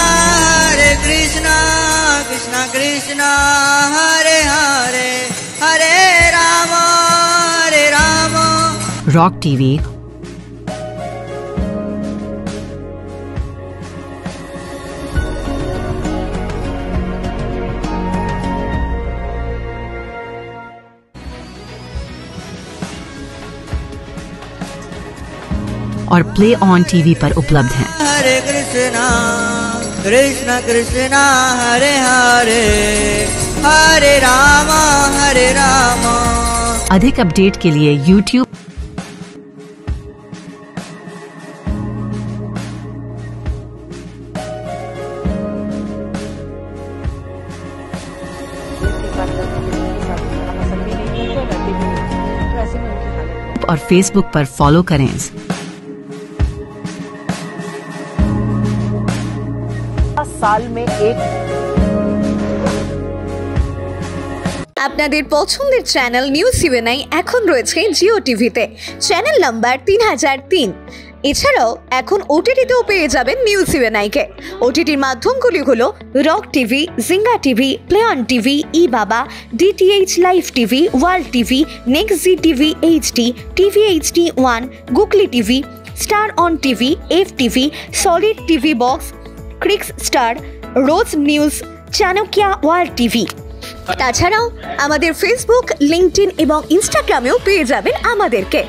[SPEAKER 8] हरे कृष्णा कृष्णा कृष्णा हरे हरे हरे राम
[SPEAKER 6] रॉक टीवी और प्ले ऑन टीवी पर उपलब्ध हैं।
[SPEAKER 8] हरे कृष्णा कृष्णा कृष्णा हरे हरे हरे राम हरे राम।
[SPEAKER 6] अधिक अपडेट के लिए YouTube और Facebook पर फॉलो करें।
[SPEAKER 9] साल में एक
[SPEAKER 10] আপনাদের পছন্দের চ্যানেল নিউজ UNI এখন রয়েছে জিও টিভিতে, চ্যানেল নাম্বার 3003। এছাড়াও এখন ওটিটিতেও পেয়ে যাবেন নিউজ UNI কে। ওটিটির মাধ্যমগুলি হলো রক টিভি, জিঙ্গা টিভি, প্লে অন টিভি, ই বাবা, DTH live TV, world TV, next G TV HD, TV HD1, googly TV, star on TV, FTV, solid TV box, crix star, রোজ নিউজ, চাণক্যা ওয়ার্ল্ড টিভি। তাছাড়াও আমাদের ফেসবুক, লিঙ্কডইন এবং ইনস্টাগ্রামেও পেয়ে যাবেন আমাদেরকে।